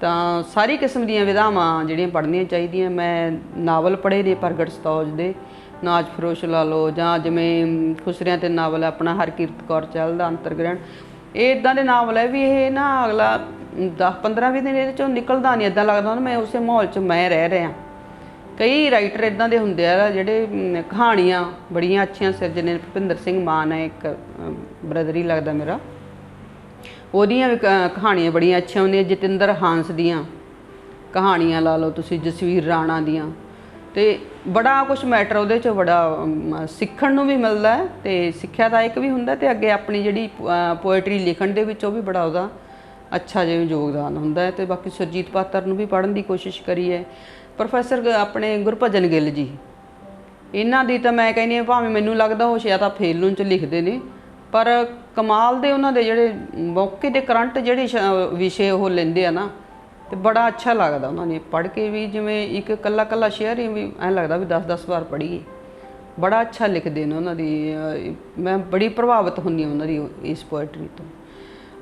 ਤਾਂ ਸਾਰੀ ਕਿਸਮ ਦੀਆਂ ਵਿਧਾਵਾਂ ਜਿਹੜੀਆਂ ਪੜ੍ਹਨੀਆਂ ਚਾਹੀਦੀਆਂ। ਮੈਂ ਨਾਵਲ ਪੜ੍ਹੇ ਨੇ ਪ੍ਰਗਟ ਸਤੌਜ ਦੇ, ਨਾਜ ਫਰੋਸ਼ ਲਾ ਲਓ, ਜਾਂ ਜਿਵੇਂ ਖੁਸਰਿਆਂ 'ਤੇ ਨਾਵਲ ਹੈ ਆਪਣਾ ਹਰਕੀਰਤ ਕੌਰ ਚਹਿਲ ਦਾ ਅੰਤਰਗ੍ਰਹਿਣ। ਇਹ ਇੱਦਾਂ ਦੇ ਨਾਵਲ ਹੈ ਵੀ ਇਹ ਨਾ ਅਗਲਾ 10-15-20 ਦਿਨ ਇਹਦੇ 'ਚੋਂ ਨਿਕਲਦਾ ਨਹੀਂ, ਇੱਦਾਂ ਲੱਗਦਾ ਮੈਂ ਉਸੇ ਮਾਹੌਲ 'ਚ ਮੈਂ ਰਹਿ ਰਿਹਾ। ਕਈ ਰਾਈਟਰ ਇੱਦਾਂ ਦੇ ਹੁੰਦੇ ਆ ਜਿਹੜੇ ਕਹਾਣੀਆਂ ਬੜੀਆਂ ਅੱਛੀਆਂ ਸਿਰਜਣੇ। ਭੁਪਿੰਦਰ ਸਿੰਘ ਮਾਨ ਹੈ ਇੱਕ ਬ੍ਰਦਰ ਹੀ ਲੱਗਦਾ ਮੇਰਾ, ਉਹਦੀਆਂ ਵੀ ਕਹਾਣੀਆਂ ਬੜੀਆਂ ਅੱਛੀਆਂ ਹੁੰਦੀਆਂ। ਜਤਿੰਦਰ ਹਾਂਸ ਦੀਆਂ ਕਹਾਣੀਆਂ ਲਾ ਲਓ ਤੁਸੀਂ, ਜਸਵੀਰ ਰਾਣਾ ਦੀਆਂ, ਅਤੇ ਬੜਾ ਕੁਛ ਮੈਟਰ ਉਹਦੇ 'ਚੋਂ ਬੜਾ ਸਿੱਖਣ ਨੂੰ ਵੀ ਮਿਲਦਾ ਹੈ ਅਤੇ ਸਿੱਖਿਆਦਾਇਕ ਵੀ ਹੁੰਦਾ। ਅਤੇ ਅੱਗੇ ਆਪਣੀ ਜਿਹੜੀ ਪੋਇਟਰੀ ਲਿਖਣ ਦੇ ਵਿੱਚ ਉਹ ਵੀ ਬੜਾ ਉਹਦਾ ਅੱਛਾ ਜਿਵੇਂ ਯੋਗਦਾਨ ਹੁੰਦਾ ਹੈ। ਅਤੇ ਬਾਕੀ ਸੁਰਜੀਤ ਪਾਤਰ ਨੂੰ ਵੀ ਪੜ੍ਹਨ ਦੀ ਕੋਸ਼ਿਸ਼ ਕਰੀ ਹੈ। ਪ੍ਰੋਫੈਸਰ ਆਪਣੇ ਗੁਰਭਜਨ ਗਿੱਲ ਜੀ, ਇਹਨਾਂ ਦੀ ਤਾਂ ਮੈਂ ਕਹਿੰਦੀ ਹਾਂ ਭਾਵੇਂ ਮੈਨੂੰ ਲੱਗਦਾ ਉਹ ਸ਼ਾਇਦ ਤਾਂ ਫੇਲੂਨ 'ਚ ਲਿਖਦੇ ਨੇ, ਪਰ ਕਮਾਲ ਦੇ ਉਹਨਾਂ ਦੇ ਜਿਹੜੇ ਮੌਕੇ ਦੇ ਕਰੰਟ ਜਿਹੜੇ ਵਿਸ਼ੇ ਉਹ ਲੈਂਦੇ ਆ ਨਾ, ਅਤੇ ਬੜਾ ਅੱਛਾ ਲੱਗਦਾ ਉਹਨਾਂ ਨੇ ਪੜ੍ਹ ਕੇ ਵੀ। ਜਿਵੇਂ ਇੱਕ ਕੱਲਾ ਸ਼ੇਅਰ ਹੀ ਵੀ ਐਂ ਲੱਗਦਾ ਵੀ 10-10 ਵਾਰ ਪੜ੍ਹੀਏ। ਬੜਾ ਅੱਛਾ ਲਿਖਦੇ ਨੇ ਉਹਨਾਂ ਦੀ, ਮੈਂ ਬੜੀ ਪ੍ਰਭਾਵਿਤ ਹੁੰਦੀ ਹਾਂ ਉਹਨਾਂ ਦੀ ਇਸ ਪੋਇਟਰੀ ਤੋਂ।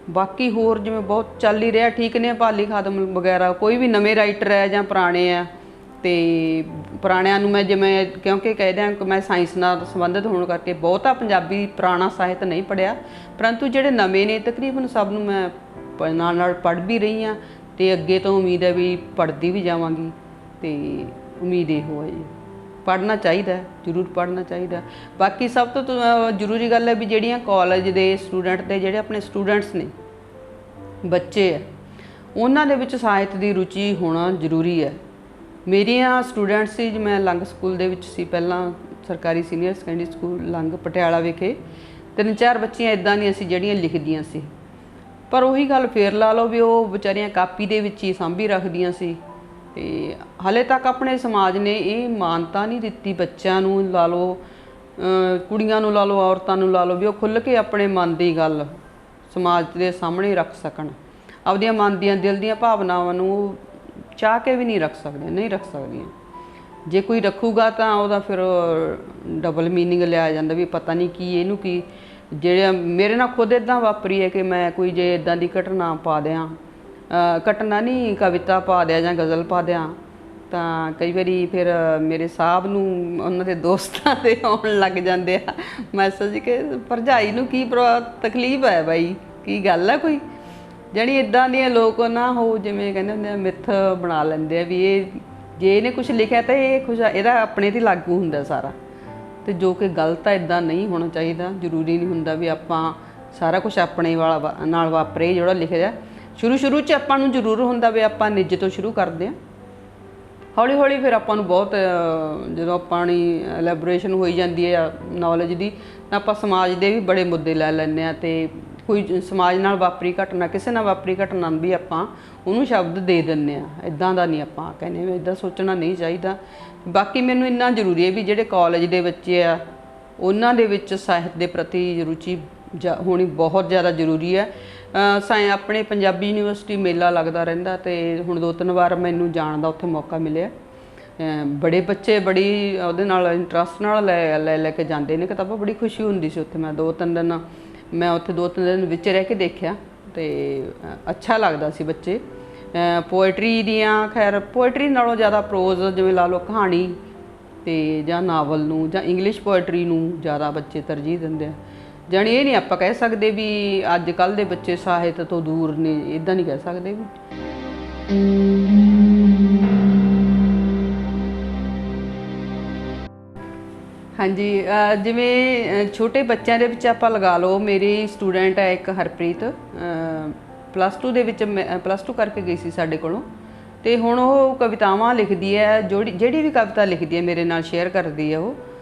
ਬਾਕੀ ਹੋਰ ਜਿਵੇਂ ਬਹੁਤ ਚੱਲ ਹੀ ਰਿਹਾ ਠੀਕ ਨੇ, ਪਾਲੀ ਖਾਦਮ ਵਗੈਰਾ, ਕੋਈ ਵੀ ਨਵੇਂ ਰਾਈਟਰ ਹੈ ਜਾਂ ਪੁਰਾਣੇ ਆ, ਅਤੇ ਪੁਰਾਣਿਆਂ ਨੂੰ ਮੈਂ ਜਿਵੇਂ ਕਿਉਂਕਿ ਕਹਿ ਹਾਂ ਕਿ ਮੈਂ ਸਾਇੰਸ ਨਾਲ ਸੰਬੰਧਿਤ ਹੋਣ ਕਰਕੇ ਬਹੁਤਾ ਪੰਜਾਬੀ ਪੁਰਾਣਾ ਸਾਹਿਤ ਨਹੀਂ ਪੜ੍ਹਿਆ, ਪਰੰਤੂ ਜਿਹੜੇ ਨਵੇਂ ਨੇ ਤਕਰੀਬਨ ਸਭ ਨੂੰ ਮੈਂ ਨਾਲ ਪੜ੍ਹ ਵੀ ਰਹੀ ਹਾਂ, ਅਤੇ ਅੱਗੇ ਤੋਂ ਉਮੀਦ ਹੈ ਵੀ ਪੜ੍ਹਦੀ ਵੀ ਜਾਵਾਂਗੀ। ਅਤੇ ਉਮੀਦ ਇਹੋ ਹੈ ਜੀ, ਪੜ੍ਹਨਾ ਚਾਹੀਦਾ, ਜ਼ਰੂਰ ਪੜ੍ਹਨਾ ਚਾਹੀਦਾ। ਬਾਕੀ ਸਭ ਤੋਂ ਜ਼ਰੂਰੀ ਗੱਲ ਹੈ ਵੀ ਜਿਹੜੀਆਂ ਕਾਲਜ ਦੇ ਸਟੂਡੈਂਟ ਅਤੇ ਜਿਹੜੇ ਆਪਣੇ ਸਟੂਡੈਂਟਸ ਨੇ, ਬੱਚੇ ਆ, ਉਹਨਾਂ ਦੇ ਵਿੱਚ ਸਾਹਿਤ ਦੀ ਰੁਚੀ ਹੋਣਾ ਜ਼ਰੂਰੀ ਹੈ। ਮੇਰੀਆਂ ਸਟੂਡੈਂਟਸ ਸੀ, ਮੈਂ ਲੰਗ ਸਕੂਲ ਦੇ ਵਿੱਚ ਸੀ ਪਹਿਲਾਂ, ਸਰਕਾਰੀ ਸੀਨੀਅਰ ਸੈਕੰਡਰੀ ਸਕੂਲ ਲੰਗ ਪਟਿਆਲਾ ਵਿਖੇ। 3-4 ਬੱਚੀਆਂ ਇੱਦਾਂ ਦੀਆਂ ਸੀ ਜਿਹੜੀਆਂ ਲਿਖਦੀਆਂ ਸੀ, ਪਰ ਉਹੀ ਗੱਲ ਫੇਰ ਲਾ ਲਓ ਵੀ ਉਹ ਵਿਚਾਰੀਆਂ ਕਾਪੀ ਦੇ ਵਿੱਚ ਹੀ ਸਾਂਭੀ ਰੱਖਦੀਆਂ ਸੀ। ਅਤੇ ਹਾਲੇ ਤੱਕ ਆਪਣੇ ਸਮਾਜ ਨੇ ਇਹ ਮਾਨਤਾ ਨਹੀਂ ਦਿੱਤੀ ਬੱਚਿਆਂ ਨੂੰ ਲਾ ਲਓ, ਕੁੜੀਆਂ ਨੂੰ ਲਾ ਲਓ, ਔਰਤਾਂ ਨੂੰ ਲਾ ਲਓ, ਵੀ ਉਹ ਖੁੱਲ੍ਹ ਕੇ ਆਪਣੇ ਮਨ ਦੀ ਗੱਲ ਸਮਾਜ ਦੇ ਸਾਹਮਣੇ ਰੱਖ ਸਕਣ। ਆਪਦੀਆਂ ਮਨ ਦੀਆਂ ਦਿਲ ਦੀਆਂ ਭਾਵਨਾਵਾਂ ਨੂੰ ਚਾਹ ਕੇ ਵੀ ਨਹੀਂ ਰੱਖ ਸਕਦੀਆਂ। ਜੇ ਕੋਈ ਰੱਖੂਗਾ ਤਾਂ ਉਹਦਾ ਫਿਰ ਡਬਲ ਮੀਨਿੰਗ ਲਿਆ ਜਾਂਦਾ ਵੀ ਪਤਾ ਨਹੀਂ ਕੀ ਇਹਨੂੰ ਕੀ। ਜਿਹੜਾ ਮੇਰੇ ਨਾਲ ਖੁਦ ਇੱਦਾਂ ਵਾਪਰੀ ਹੈ ਕਿ ਮੈਂ ਕੋਈ ਜੇ ਇੱਦਾਂ ਦੀ ਘਟਨਾ ਪਾ ਦਿਆਂ, ਘਟਨਾ ਨਹੀਂ ਕਵਿਤਾ ਪਾ ਦਿਆਂ ਜਾਂ ਗਜ਼ਲ ਪਾ ਦਿਆਂ, ਤਾਂ ਕਈ ਵਾਰੀ ਫਿਰ ਮੇਰੇ ਸਾਹਿਬ ਨੂੰ ਉਹਨਾਂ ਦੇ ਦੋਸਤਾਂ ਦੇ ਆਉਣ ਲੱਗ ਜਾਂਦੇ ਆ ਮੈਸੇਜ ਕਿ ਭਰਜਾਈ ਨੂੰ ਕੀ ਤਕਲੀਫ ਹੈ ਬਾਈ, ਕੀ ਗੱਲ ਹੈ ਕੋਈ। ਜਾਣੀ ਇੱਦਾਂ ਦੀਆਂ ਲੋਕ ਨਾ ਹੋ ਜਿਵੇਂ ਕਹਿੰਦੇ ਹੁੰਦੇ ਆ ਮਿੱਥ ਬਣਾ ਲੈਂਦੇ ਆ ਵੀ ਇਹ ਜੇ ਇਹਨੇ ਕੁਛ ਲਿਖਿਆ ਤਾਂ ਇਹ ਕੁਛ ਇਹਦਾ ਆਪਣੇ 'ਤੇ ਲਾਗੂ ਹੁੰਦਾ ਸਾਰਾ, ਅਤੇ ਜੋ ਕਿ ਗਲਤ ਆ। ਇੱਦਾਂ ਨਹੀਂ ਹੋਣਾ ਚਾਹੀਦਾ। ਜ਼ਰੂਰੀ ਨਹੀਂ ਹੁੰਦਾ ਵੀ ਆਪਾਂ ਸਾਰਾ ਕੁਛ ਆਪਣੇ ਵਾਲਾ ਨਾਲ ਵਾਪਰੇ ਜਿਹੜਾ ਲਿਖਿਆ। ਸ਼ੁਰੂ 'ਚ ਆਪਾਂ ਨੂੰ ਜ਼ਰੂਰ ਹੁੰਦਾ ਵੀ ਆਪਾਂ ਨਿੱਜ ਤੋਂ ਸ਼ੁਰੂ ਕਰਦੇ ਹਾਂ, ਹੌਲੀ ਫਿਰ ਆਪਾਂ ਨੂੰ ਬਹੁਤ ਜਦੋਂ ਆਪਣੀ ਐਲੈਬੋਰੇਸ਼ਨ ਹੋਈ ਜਾਂਦੀ ਹੈ ਨੌਲੇਜ ਦੀ, ਤਾਂ ਆਪਾਂ ਸਮਾਜ ਦੇ ਵੀ ਬੜੇ ਮੁੱਦੇ ਲੈ ਲੈਂਦੇ ਹਾਂ। ਅਤੇ ਕੋਈ ਸਮਾਜ ਨਾਲ ਵਾਪਰੀ ਘਟਨਾ, ਕਿਸੇ ਨਾਲ ਵਾਪਰੀ ਘਟਨਾ ਵੀ ਆਪਾਂ ਉਹਨੂੰ ਸ਼ਬਦ ਦੇ ਦਿੰਦੇ ਹਾਂ। ਇੱਦਾਂ ਦਾ ਨਹੀਂ ਆਪਾਂ ਕਹਿੰਦੇ ਵੀ ਇੱਦਾਂ ਸੋਚਣਾ ਨਹੀਂ ਚਾਹੀਦਾ। ਬਾਕੀ ਮੈਨੂੰ ਇੰਨਾ ਜ਼ਰੂਰੀ ਹੈ ਵੀ ਜਿਹੜੇ ਕਾਲਜ ਦੇ ਬੱਚੇ ਆ ਉਹਨਾਂ ਦੇ ਵਿੱਚ ਸਾਹਿਤ ਦੇ ਪ੍ਰਤੀ ਰੁਚੀ ਹੋਣੀ ਬਹੁਤ ਜ਼ਿਆਦਾ ਜ਼ਰੂਰੀ ਹੈ। ਆਪਣੇ ਪੰਜਾਬੀ ਯੂਨੀਵਰਸਿਟੀ ਮੇਲਾ ਲੱਗਦਾ ਰਹਿੰਦਾ, ਅਤੇ ਹੁਣ 2-3 ਵਾਰ ਮੈਨੂੰ ਜਾਣ ਦਾ ਉੱਥੇ ਮੌਕਾ ਮਿਲਿਆ। ਬੜੇ ਬੱਚੇ ਬੜੀ ਉਹਦੇ ਨਾਲ ਇੰਟਰਸਟ ਨਾਲ ਲੈ ਕੇ ਜਾਂਦੇ ਨੇ ਕਿਤਾਬਾਂ, ਬੜੀ ਖੁਸ਼ੀ ਹੁੰਦੀ ਸੀ ਉੱਥੇ। ਮੈਂ 2-3 ਦਿਨ ਵਿੱਚ ਰਹਿ ਕੇ ਦੇਖਿਆ, ਅਤੇ ਅੱਛਾ ਲੱਗਦਾ ਸੀ। ਬੱਚੇ ਪੋਇਟਰੀ ਦੀਆਂ, ਖੈਰ ਪੋਇਟਰੀ ਨਾਲੋਂ ਜ਼ਿਆਦਾ ਪ੍ਰੋਜ਼ ਜਿਵੇਂ ਲਾ ਲਓ ਕਹਾਣੀ ਅਤੇ ਜਾਂ ਨਾਵਲ ਨੂੰ ਜਾਂ ਇੰਗਲਿਸ਼ ਪੋਇਟਰੀ ਨੂੰ ਜ਼ਿਆਦਾ ਬੱਚੇ ਤਰਜੀਹ ਦਿੰਦੇ ਆ। ਜਾਣੀ ਇਹ ਨਹੀਂ ਆਪਾਂ ਕਹਿ ਸਕਦੇ ਵੀ ਅੱਜ ਕੱਲ੍ਹ ਦੇ ਬੱਚੇ ਸਾਹਿਤ ਤੋਂ ਦੂਰ ਨੇ, ਇੱਦਾਂ ਨਹੀਂ ਕਹਿ ਸਕਦੇ ਵੀ। ਹਾਂਜੀ, ਜਿਵੇਂ ਛੋਟੇ ਬੱਚਿਆਂ ਦੇ ਵਿੱਚ ਆਪਾਂ ਲਗਾ ਲਓ, ਮੇਰੀ ਸਟੂਡੈਂਟ ਹੈ ਇੱਕ ਹਰਪ੍ਰੀਤ, +2 ਦੇ ਵਿੱਚ +2 ਕਰਕੇ ਗਈ ਸੀ ਸਾਡੇ ਕੋਲੋਂ, ਅਤੇ ਹੁਣ ਉਹ ਕਵਿਤਾਵਾਂ ਲਿਖਦੀ ਹੈ। ਜਿਹੜੀ ਵੀ ਕਵਿਤਾ ਲਿਖਦੀ ਹੈ ਮੇਰੇ ਨਾਲ ਸ਼ੇਅਰ ਕਰਦੀ ਹੈ ਉਹ,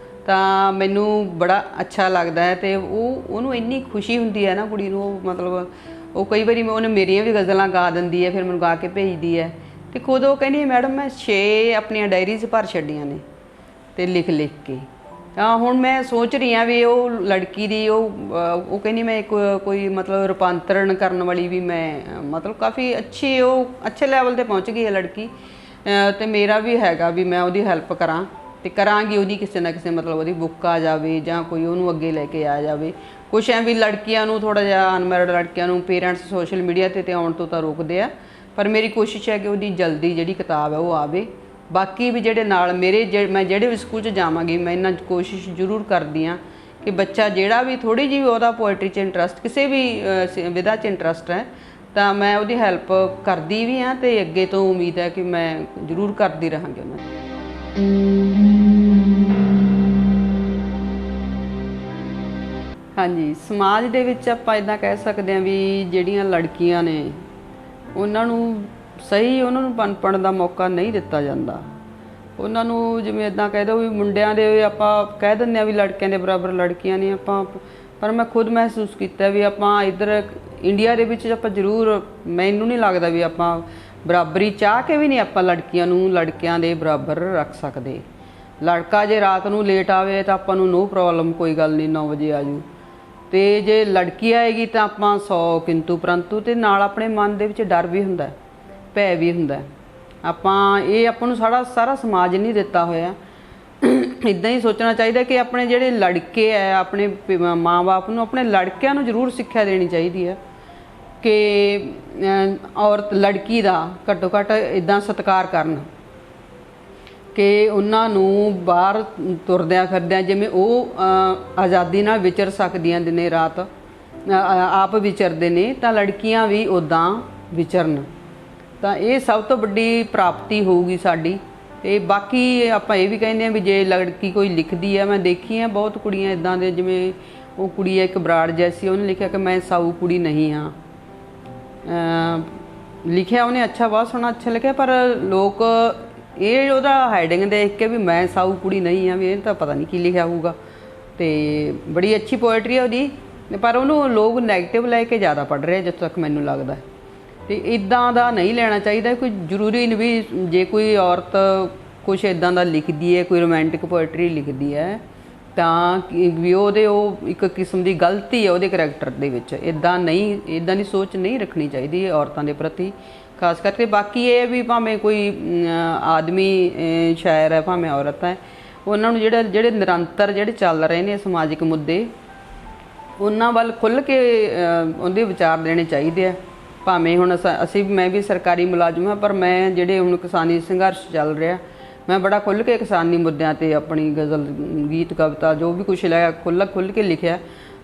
ਤਾਂ ਮੈਨੂੰ ਬੜਾ ਅੱਛਾ ਲੱਗਦਾ ਹੈ। ਅਤੇ ਉਹਨੂੰ ਇੰਨੀ ਖੁਸ਼ੀ ਹੁੰਦੀ ਹੈ ਨਾ ਕੁੜੀ ਨੂੰ, ਉਹ ਮਤਲਬ ਉਹ ਕਈ ਵਾਰੀ ਉਹਨੇ ਮੇਰੀਆਂ ਵੀ ਗਜ਼ਲਾਂ ਗਾ ਦਿੰਦੀ ਹੈ, ਫਿਰ ਮੈਨੂੰ ਗਾ ਕੇ ਭੇਜਦੀ ਹੈ। ਅਤੇ ਖੁਦ ਉਹ ਕਹਿੰਦੀ ਮੈਡਮ ਮੈਂ 6 ਆਪਣੀਆਂ ਡਾਇਰੀਜ਼ ਭਰ ਛੱਡੀਆਂ ਨੇ, ਅਤੇ ਲਿਖ ਕੇ। ਤਾਂ ਹੁਣ ਮੈਂ ਸੋਚ ਰਹੀ ਹਾਂ ਵੀ ਉਹ ਲੜਕੀ ਦੀ ਉਹ ਕਹਿੰਦੀ ਮੈਂ ਕੋਈ ਮਤਲਬ ਰੂਪਾਂਤਰਨ ਕਰਨ ਵਾਲੀ ਵੀ ਮੈਂ ਮਤਲਬ ਕਾਫੀ ਅੱਛੇ ਲੈਵਲ 'ਤੇ ਪਹੁੰਚ ਗਈ ਹੈ ਲੜਕੀ। ਤੇ ਮੇਰਾ ਵੀ ਹੈਗਾ ਵੀ ਮੈਂ ਉਹਦੀ ਹੈਲਪ ਕਰਾਂ ਤੇ ਕਰਾਂਗੀ ਉਹਦੀ ਕਿਸੇ ਨਾ ਕਿਸੇ ਮਤਲਬ ਉਹਦੀ ਬੁੱਕ ਆ ਜਾਵੇ ਜਾਂ ਕੋਈ ਉਹਨੂੰ ਅੱਗੇ ਲੈ ਕੇ ਆ ਜਾਵੇ। ਕੁਛ ਐ ਵੀ ਲੜਕੀਆਂ ਨੂੰ ਥੋੜ੍ਹਾ ਜਿਹਾ ਅਨਮੈਰਿਡ ਲੜਕੀਆਂ ਨੂੰ ਪੇਰੈਂਟਸ ਸੋਸ਼ਲ ਮੀਡੀਆ 'ਤੇ ਆਉਣ ਤੋਂ ਤਾਂ ਰੋਕਦੇ ਆ, ਪਰ ਮੇਰੀ ਕੋਸ਼ਿਸ਼ ਹੈ ਕਿ ਉਹਦੀ ਜਲਦੀ ਜਿਹੜੀ ਕਿਤਾਬ ਹੈ ਉਹ ਆਵੇ। ਬਾਕੀ ਵੀ ਜਿਹੜੇ ਨਾਲ ਮੇਰੇ ਮੈਂ ਜਿਹੜੇ ਵੀ ਸਕੂਲ 'ਚ ਜਾਵਾਂਗੀ ਮੈਂ ਇਹਨਾਂ 'ਚ ਕੋਸ਼ਿਸ਼ ਜ਼ਰੂਰ ਕਰਦੀ ਹਾਂ ਕਿ ਬੱਚਾ ਜਿਹੜਾ ਵੀ ਥੋੜ੍ਹੀ ਜਿਹੀ ਉਹਦਾ ਪੋਇਟਰੀ 'ਚ ਇੰਟਰਸਟ, ਕਿਸੇ ਵੀ ਵਿਧਾ 'ਚ ਇੰਟਰਸਟ ਹੈ ਤਾਂ ਮੈਂ ਉਹਦੀ ਹੈਲਪ ਕਰਦੀ ਵੀ ਹਾਂ ਤੇ ਅੱਗੇ ਤੋਂ ਉਮੀਦ ਹੈ ਕਿ ਮੈਂ ਜ਼ਰੂਰ ਕਰਦੀ ਰਹਾਂਗੀ ਉਹਨਾਂ ਦੀ। ਹਾਂਜੀ, ਸਮਾਜ ਦੇ ਵਿੱਚ ਆਪਾਂ ਇੱਦਾਂ ਕਹਿ ਸਕਦੇ ਹਾਂ ਵੀ ਜਿਹੜੀਆਂ ਲੜਕੀਆਂ ਨੇ ਉਹਨਾਂ ਨੂੰ ਸਹੀ ਉਹਨਾਂ ਨੂੰ ਪਨਪਣ ਦਾ ਮੌਕਾ ਨਹੀਂ ਦਿੱਤਾ ਜਾਂਦਾ। ਉਹਨਾਂ ਨੂੰ ਜਿਵੇਂ ਇੱਦਾਂ ਕਹਿ ਦਿਓ ਵੀ ਮੁੰਡਿਆਂ ਦੇ ਆਪਾਂ ਕਹਿ ਦਿੰਦੇ ਹਾਂ ਵੀ ਲੜਕਿਆਂ ਦੇ ਬਰਾਬਰ ਲੜਕੀਆਂ ਨੇ ਆਪਾਂ, ਪਰ ਮੈਂ ਖੁਦ ਮਹਿਸੂਸ ਕੀਤਾ ਵੀ ਆਪਾਂ ਇੱਧਰ ਇੰਡੀਆ ਦੇ ਵਿੱਚ ਆਪਾਂ ਜ਼ਰੂਰ, ਮੈਨੂੰ ਨਹੀਂ ਲੱਗਦਾ ਵੀ ਆਪਾਂ ਬਰਾਬਰੀ ਚਾਹ ਕੇ ਵੀ ਨਹੀਂ ਆਪਾਂ ਲੜਕੀਆਂ ਨੂੰ ਲੜਕਿਆਂ ਦੇ ਬਰਾਬਰ ਰੱਖ ਸਕਦੇ। ਲੜਕਾ ਜੇ ਰਾਤ ਨੂੰ ਲੇਟ ਆਵੇ ਤਾਂ ਆਪਾਂ ਨੂੰ ਨੋ ਪ੍ਰੋਬਲਮ, ਕੋਈ ਗੱਲ ਨਹੀਂ 9 ਵਜੇ ਆ ਜੂ, ਤੇ ਜੇ ਲੜਕੀ ਆਏਗੀ ਤਾਂ ਆਪਾਂ 100 ਕਿੰਤੂ ਪਰੰਤੂ, ਤੇ ਨਾਲ ਆਪਣੇ ਮਨ ਦੇ ਵਿੱਚ ਡਰ ਵੀ ਹੁੰਦਾ, ਭੈ ਵੀ ਹੁੰਦਾ। ਆਪਾਂ ਨੂੰ ਸਾਰਾ ਸਮਾਜ ਨਹੀਂ ਦਿੱਤਾ ਹੋਇਆ। ਇੱਦਾਂ ਹੀ ਸੋਚਣਾ ਚਾਹੀਦਾ ਕਿ ਆਪਣੇ ਜਿਹੜੇ ਲੜਕੇ ਹੈ, ਆਪਣੇ ਮਾਂ ਬਾਪ ਨੂੰ ਆਪਣੇ ਲੜਕਿਆਂ ਨੂੰ ਜ਼ਰੂਰ ਸਿੱਖਿਆ ਦੇਣੀ ਚਾਹੀਦੀ ਹੈ ਕਿ ਔਰਤ ਲੜਕੀ ਦਾ ਘੱਟੋ ਘੱਟ ਇੱਦਾਂ ਸਤਿਕਾਰ ਕਰਨ ਕਿ ਉਹਨਾਂ ਨੂੰ ਬਾਹਰ ਤੁਰਦਿਆਂ ਫਿਰਦਿਆਂ ਜਿਵੇਂ ਉਹ ਆਜ਼ਾਦੀ ਨਾਲ ਵਿਚਰ ਸਕਦੀਆਂ ਦਿਨੇ ਰਾਤ ਆਪ ਵਿਚਰਦੇ ਨੇ, ਤਾਂ ਲੜਕੀਆਂ ਵੀ ਉੱਦਾਂ ਵਿਚਰਨ। ਤਾਂ ਇਹ ਸਭ ਤੋਂ ਵੱਡੀ ਪ੍ਰਾਪਤੀ ਹੋਊਗੀ ਸਾਡੀ। ਤੇ ਬਾਕੀ ਆਪਾਂ ਇਹ ਵੀ ਕਹਿੰਦੇ ਹਾਂ ਵੀ ਜੇ ਲੜਕੀ ਕੋਈ ਲਿਖਦੀ ਹੈ, ਮੈਂ ਦੇਖੀ ਹੈ ਬਹੁਤ ਕੁੜੀਆਂ ਇੱਦਾਂ ਦੇ, ਜਿਵੇਂ ਉਹ ਕੁੜੀ ਹੈ ਇੱਕ ਬਰਾੜ ਜੈਸੀ, ਉਹਨੇ ਲਿਖਿਆ ਕਿ ਮੈਂ ਸਾਊ ਕੁੜੀ ਨਹੀਂ ਹਾਂ। ਲਿਖਿਆ ਉਹਨੇ ਅੱਛਾ, ਬਹੁਤ ਸੋਹਣਾ ਅੱਛਾ ਲਿਖਿਆ, ਪਰ ਲੋਕ ਇਹ ਉਹਦਾ ਹੈਡਿੰਗ ਦੇਖ ਕੇ ਵੀ ਮੈਂ ਸਾਊ ਕੁੜੀ ਨਹੀਂ ਹਾਂ, ਵੀ ਇਹ ਤਾਂ ਪਤਾ ਨਹੀਂ ਕੀ ਲਿਖਿਆ ਹੋਊਗਾ। ਤੇ ਬੜੀ ਅੱਛੀ ਪੋਇਟਰੀ ਹੈ ਉਹਦੀ, ਪਰ ਉਹਨੂੰ ਲੋਕ ਨੈਗੇਟਿਵ ਲੈ ਕੇ ਜ਼ਿਆਦਾ ਪੜ੍ਹ ਰਹੇ ਜਿੱਥੋਂ ਤੱਕ ਮੈਨੂੰ ਲੱਗਦਾ। ਤੇ ਇੱਦਾਂ ਦਾ ਨਹੀਂ ਲੈਣਾ ਚਾਹੀਦਾ। ਕੋਈ ਜ਼ਰੂਰੀ ਨਹੀਂ ਵੀ ਜੇ ਕੋਈ ਔਰਤ ਕੁਛ ਇੱਦਾਂ ਦਾ ਲਿਖਦੀ ਹੈ, ਕੋਈ ਰੋਮਾਂਟਿਕ ਪੋਇਟਰੀ ਲਿਖਦੀ ਹੈ, ਤਾਂ ਵੀ ਉਹ ਇੱਕ ਕਿਸਮ ਦੀ ਗਲਤੀ ਹੈ ਉਹਦੇ ਕਰੈਕਟਰ ਦੇ ਵਿੱਚ। ਇੱਦਾਂ ਦੀ ਸੋਚ ਨਹੀਂ ਰੱਖਣੀ ਚਾਹੀਦੀ ਹੈ ਔਰਤਾਂ ਦੇ ਪ੍ਰਤੀ ਖਾਸ ਕਰਕੇ। ਬਾਕੀ ਇਹ ਵੀ ਭਾਵੇਂ ਕੋਈ ਆਦਮੀ ਸ਼ਾਇਰ ਹੈ ਭਾਵੇਂ ਔਰਤ ਹੈ, ਉਹਨਾਂ ਨੂੰ ਜਿਹੜੇ ਨਿਰੰਤਰ ਜਿਹੜੇ ਚੱਲ ਰਹੇ ਨੇ ਸਮਾਜਿਕ ਮੁੱਦੇ, ਉਹਨਾਂ ਵੱਲ ਖੁੱਲ੍ਹ ਕੇ ਉਹਦੇ ਵਿਚਾਰ ਦੇਣੇ ਚਾਹੀਦੇ ਆ। ਭਾਵੇਂ ਹੁਣ ਮੈਂ ਵੀ ਸਰਕਾਰੀ ਮੁਲਾਜ਼ਮ ਹਾਂ, ਪਰ ਮੈਂ ਜਿਹੜੇ ਹੁਣ ਕਿਸਾਨੀ ਸੰਘਰਸ਼ ਚੱਲ ਰਿਹਾ, ਮੈਂ ਬੜਾ ਖੁੱਲ੍ਹ ਕੇ ਕਿਸਾਨੀ ਮੁੱਦਿਆਂ 'ਤੇ ਆਪਣੀ ਗਜ਼ਲ, ਗੀਤ, ਕਵਿਤਾ ਜੋ ਵੀ ਕੁਛ ਲਿਆ ਖੁੱਲ੍ਹ ਕੇ ਲਿਖਿਆ।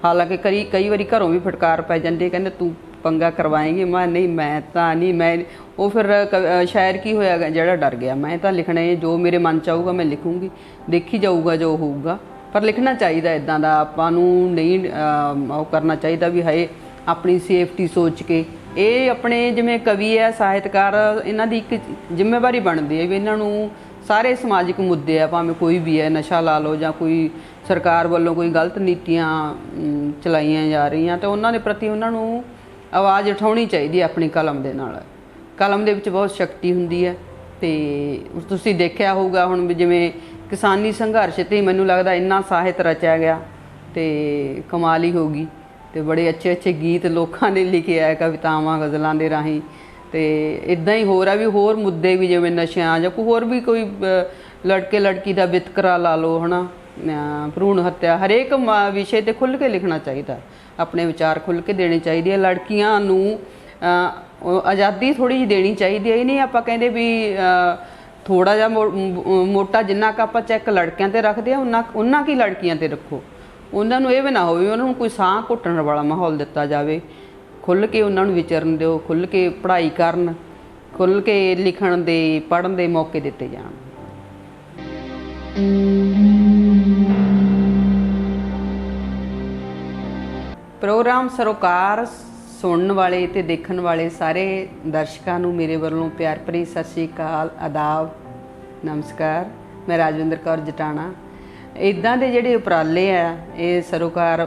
ਹਾਲਾਂਕਿ ਕਈ ਵਾਰੀ ਘਰੋਂ ਵੀ ਫਟਕਾਰ ਪੈ ਜਾਂਦੀ, ਕਹਿੰਦੇ ਤੂੰ ਪੰਗਾ ਕਰਵਾਏਂਗੀ। ਮੈਂ ਨਹੀਂ, ਮੈਂ ਤਾਂ ਨਹੀਂ, ਮੈਂ ਉਹ ਫਿਰ ਸ਼ਾਇਰ ਕੀ ਹੋਇਆ ਜਿਹੜਾ ਡਰ ਗਿਆ। ਮੈਂ ਤਾਂ ਲਿਖਣਾ ਹੈ, ਜੋ ਮੇਰੇ ਮਨ 'ਚ ਆਊਗਾ ਮੈਂ ਲਿਖੂੰਗੀ, ਦੇਖੀ ਜਾਊਗਾ ਜੋ ਹੋਊਗਾ। ਪਰ ਲਿਖਣਾ ਚਾਹੀਦਾ ਇੱਦਾਂ ਦਾ, ਆਪਾਂ ਨੂੰ ਨਹੀਂ ਉਹ ਕਰਨਾ ਚਾਹੀਦਾ ਵੀ ਹਾਏ ਆਪਣੀ ਸੇਫਟੀ ਸੋਚ ਕੇ। ਇਹ ਆਪਣੇ ਜਿਵੇਂ ਕਵੀ ਹੈ, ਸਾਹਿਤਕਾਰ, ਇਹਨਾਂ ਦੀ ਇੱਕ ਜ਼ਿੰਮੇਵਾਰੀ ਬਣਦੀ ਹੈ ਵੀ ਇਹਨਾਂ ਨੂੰ ਸਾਰੇ ਸਮਾਜਿਕ ਮੁੱਦੇ ਆ, ਭਾਵੇਂ ਕੋਈ ਵੀ ਹੈ, ਨਸ਼ਾ ਲਾ ਲਓ ਜਾਂ ਕੋਈ ਸਰਕਾਰ ਵੱਲੋਂ ਕੋਈ ਗਲਤ ਨੀਤੀਆਂ ਚਲਾਈਆਂ ਜਾ ਰਹੀਆਂ, ਤਾਂ ਉਹਨਾਂ ਦੇ ਪ੍ਰਤੀ ਉਹਨਾਂ ਨੂੰ ਆਵਾਜ਼ ਉਠਾਉਣੀ ਚਾਹੀਦੀ ਹੈ ਆਪਣੀ ਕਲਮ ਦੇ ਨਾਲ। ਕਲਮ ਦੇ ਵਿੱਚ ਬਹੁਤ ਸ਼ਕਤੀ ਹੁੰਦੀ ਹੈ। ਤੇ ਤੁਸੀਂ ਦੇਖਿਆ ਹੋਊਗਾ ਹੁਣ ਵੀ ਜਿਵੇਂ ਕਿਸਾਨੀ ਸੰਘਰਸ਼ 'ਤੇ ਮੈਨੂੰ ਲੱਗਦਾ ਇੰਨਾ ਸਾਹਿਤ ਰਚਿਆ ਗਿਆ ਤੇ ਕਮਾਲ ਹੀ ਹੋ ਗਈ। ਤੇ ਬੜੇ ਅੱਛੇ ਗੀਤ ਲੋਕਾਂ ਨੇ ਲਿਖੇ ਆ, ਕਵਿਤਾਵਾਂ ਗਜ਼ਲਾਂ ਦੇ ਰਾਹੀਂ। ਤੇ ਇੱਦਾਂ ਹੀ ਹੋਰ ਆ ਵੀ ਹੋਰ ਮੁੱਦੇ ਵੀ ਜਿਵੇਂ ਨਸ਼ਿਆਂ ਜਾਂ ਹੋਰ ਵੀ ਕੋਈ ਲੜਕੇ ਲੜਕੀ ਦਾ ਵਿਤਕਰਾ ਲਾ ਲਓ, ਹੈ ਨਾ, ਭਰੂਣ ਹੱਤਿਆ, ਹਰੇਕ ਵਿਸ਼ੇ 'ਤੇ ਖੁੱਲ੍ਹ ਕੇ ਲਿਖਣਾ ਚਾਹੀਦਾ, ਆਪਣੇ ਵਿਚਾਰ ਖੁੱਲ੍ਹ ਕੇ ਦੇਣੇ ਚਾਹੀਦੇ ਆ। ਲੜਕੀਆਂ ਨੂੰ ਆਜ਼ਾਦੀ ਥੋੜ੍ਹੀ ਜਿਹੀ ਦੇਣੀ ਚਾਹੀਦੀ ਹੈ। ਇਹ ਨਹੀਂ ਆਪਾਂ ਕਹਿੰਦੇ ਵੀ ਥੋੜ੍ਹਾ ਜਿਹਾ ਮੋਟਾ ਜਿੰਨਾ ਕੁ ਆਪਾਂ ਚੈੱਕ ਲੜਕਿਆਂ 'ਤੇ ਰੱਖਦੇ ਹਾਂ ਉਨਾ ਕੀ ਲੜਕੀਆਂ 'ਤੇ ਰੱਖੋ। ਉਹਨਾਂ ਨੂੰ ਇਹ ਵੀ ਨਾ ਹੋਵੇ ਉਹਨਾਂ ਨੂੰ ਕੋਈ ਸਾਹ ਘੁੱਟਣ ਵਾਲਾ ਮਾਹੌਲ ਦਿੱਤਾ ਜਾਵੇ। ਖੁੱਲ੍ਹ ਕੇ ਉਹਨਾਂ ਨੂੰ ਵਿਚਰਨ ਦਿਓ, ਖੁੱਲ੍ਹ ਕੇ ਪੜ੍ਹਾਈ ਕਰਨ, ਖੁੱਲ੍ਹ ਕੇ ਲਿਖਣ ਦੇ, ਪੜ੍ਹਨ ਦੇ ਮੌਕੇ ਦਿੱਤੇ ਜਾਣ। ਪ੍ਰੋਗਰਾਮ ਸਰੋਕਾਰ ਸੁਣਨ ਵਾਲੇ ਤੇ ਦੇਖਣ ਵਾਲੇ ਸਾਰੇ ਦਰਸ਼ਕਾਂ ਨੂੰ ਮੇਰੇ ਵੱਲੋਂ ਪਿਆਰ ਭਰੀ ਸਤਿ ਸ਼੍ਰੀ ਅਕਾਲ, ਆਦਾਬ, ਨਮਸਕਾਰ। ਮੈਂ ਰਾਜਵਿੰਦਰ ਕੌਰ ਜਟਾਣਾ। ਇੱਦਾਂ ਦੇ ਜਿਹੜੇ ਉਪਰਾਲੇ ਆ, ਇਹ ਸਰੋਕਾਰ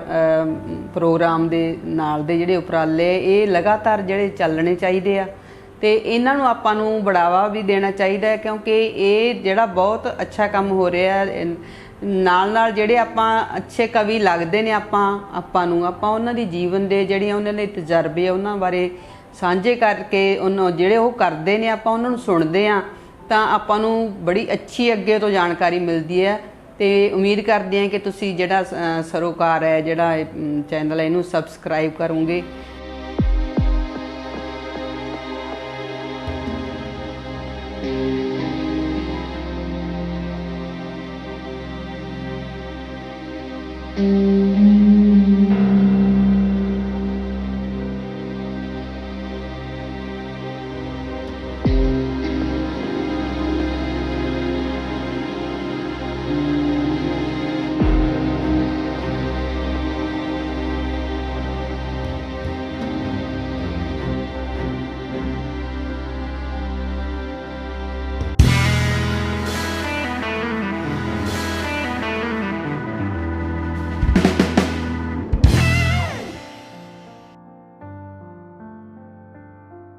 ਪ੍ਰੋਗਰਾਮ ਦੇ ਨਾਲ ਦੇ ਜਿਹੜੇ ਉਪਰਾਲੇ, ਇਹ ਲਗਾਤਾਰ ਜਿਹੜੇ ਚੱਲਣੇ ਚਾਹੀਦੇ ਆ ਤੇ ਇਹਨਾਂ ਨੂੰ ਆਪਾਂ ਨੂੰ ਬੜਾਵਾ ਵੀ ਦੇਣਾ ਚਾਹੀਦਾ ਹੈ, ਕਿਉਂਕਿ ਇਹ ਜਿਹੜਾ ਬਹੁਤ ਅੱਛਾ ਕੰਮ ਹੋ ਰਿਹਾ। ਨਾਲ ਜਿਹੜੇ ਆਪਾਂ ਅੱਛੇ ਕਵੀ ਲੱਗਦੇ ਨੇ ਆਪਾਂ ਉਹਨਾਂ ਦੀ ਜੀਵਨ ਦੇ ਜਿਹੜੀਆਂ ਉਹਨਾਂ ਦੇ ਤਜਰਬੇ ਉਹਨਾਂ ਬਾਰੇ ਸਾਂਝੇ ਕਰਕੇ ਜਿਹੜੇ ਉਹ ਕਰਦੇ ਨੇ ਆਪਾਂ ਉਹਨਾਂ ਨੂੰ ਸੁਣਦੇ ਹਾਂ ਤਾਂ ਆਪਾਂ ਨੂੰ ਬੜੀ ਅੱਛੀ ਅੱਗੇ ਤੋਂ ਜਾਣਕਾਰੀ ਮਿਲਦੀ ਹੈ। ਤੇ ਉਮੀਦ ਕਰਦੇ ਹਾਂ ਕਿ ਤੁਸੀਂ ਜਿਹੜਾ ਸਰੋਕਾਰ ਹੈ, ਜਿਹੜਾ ਚੈਨਲ ਹੈ, ਇਹਨੂੰ ਸਬਸਕ੍ਰਾਈਬ ਕਰੋਗੇ।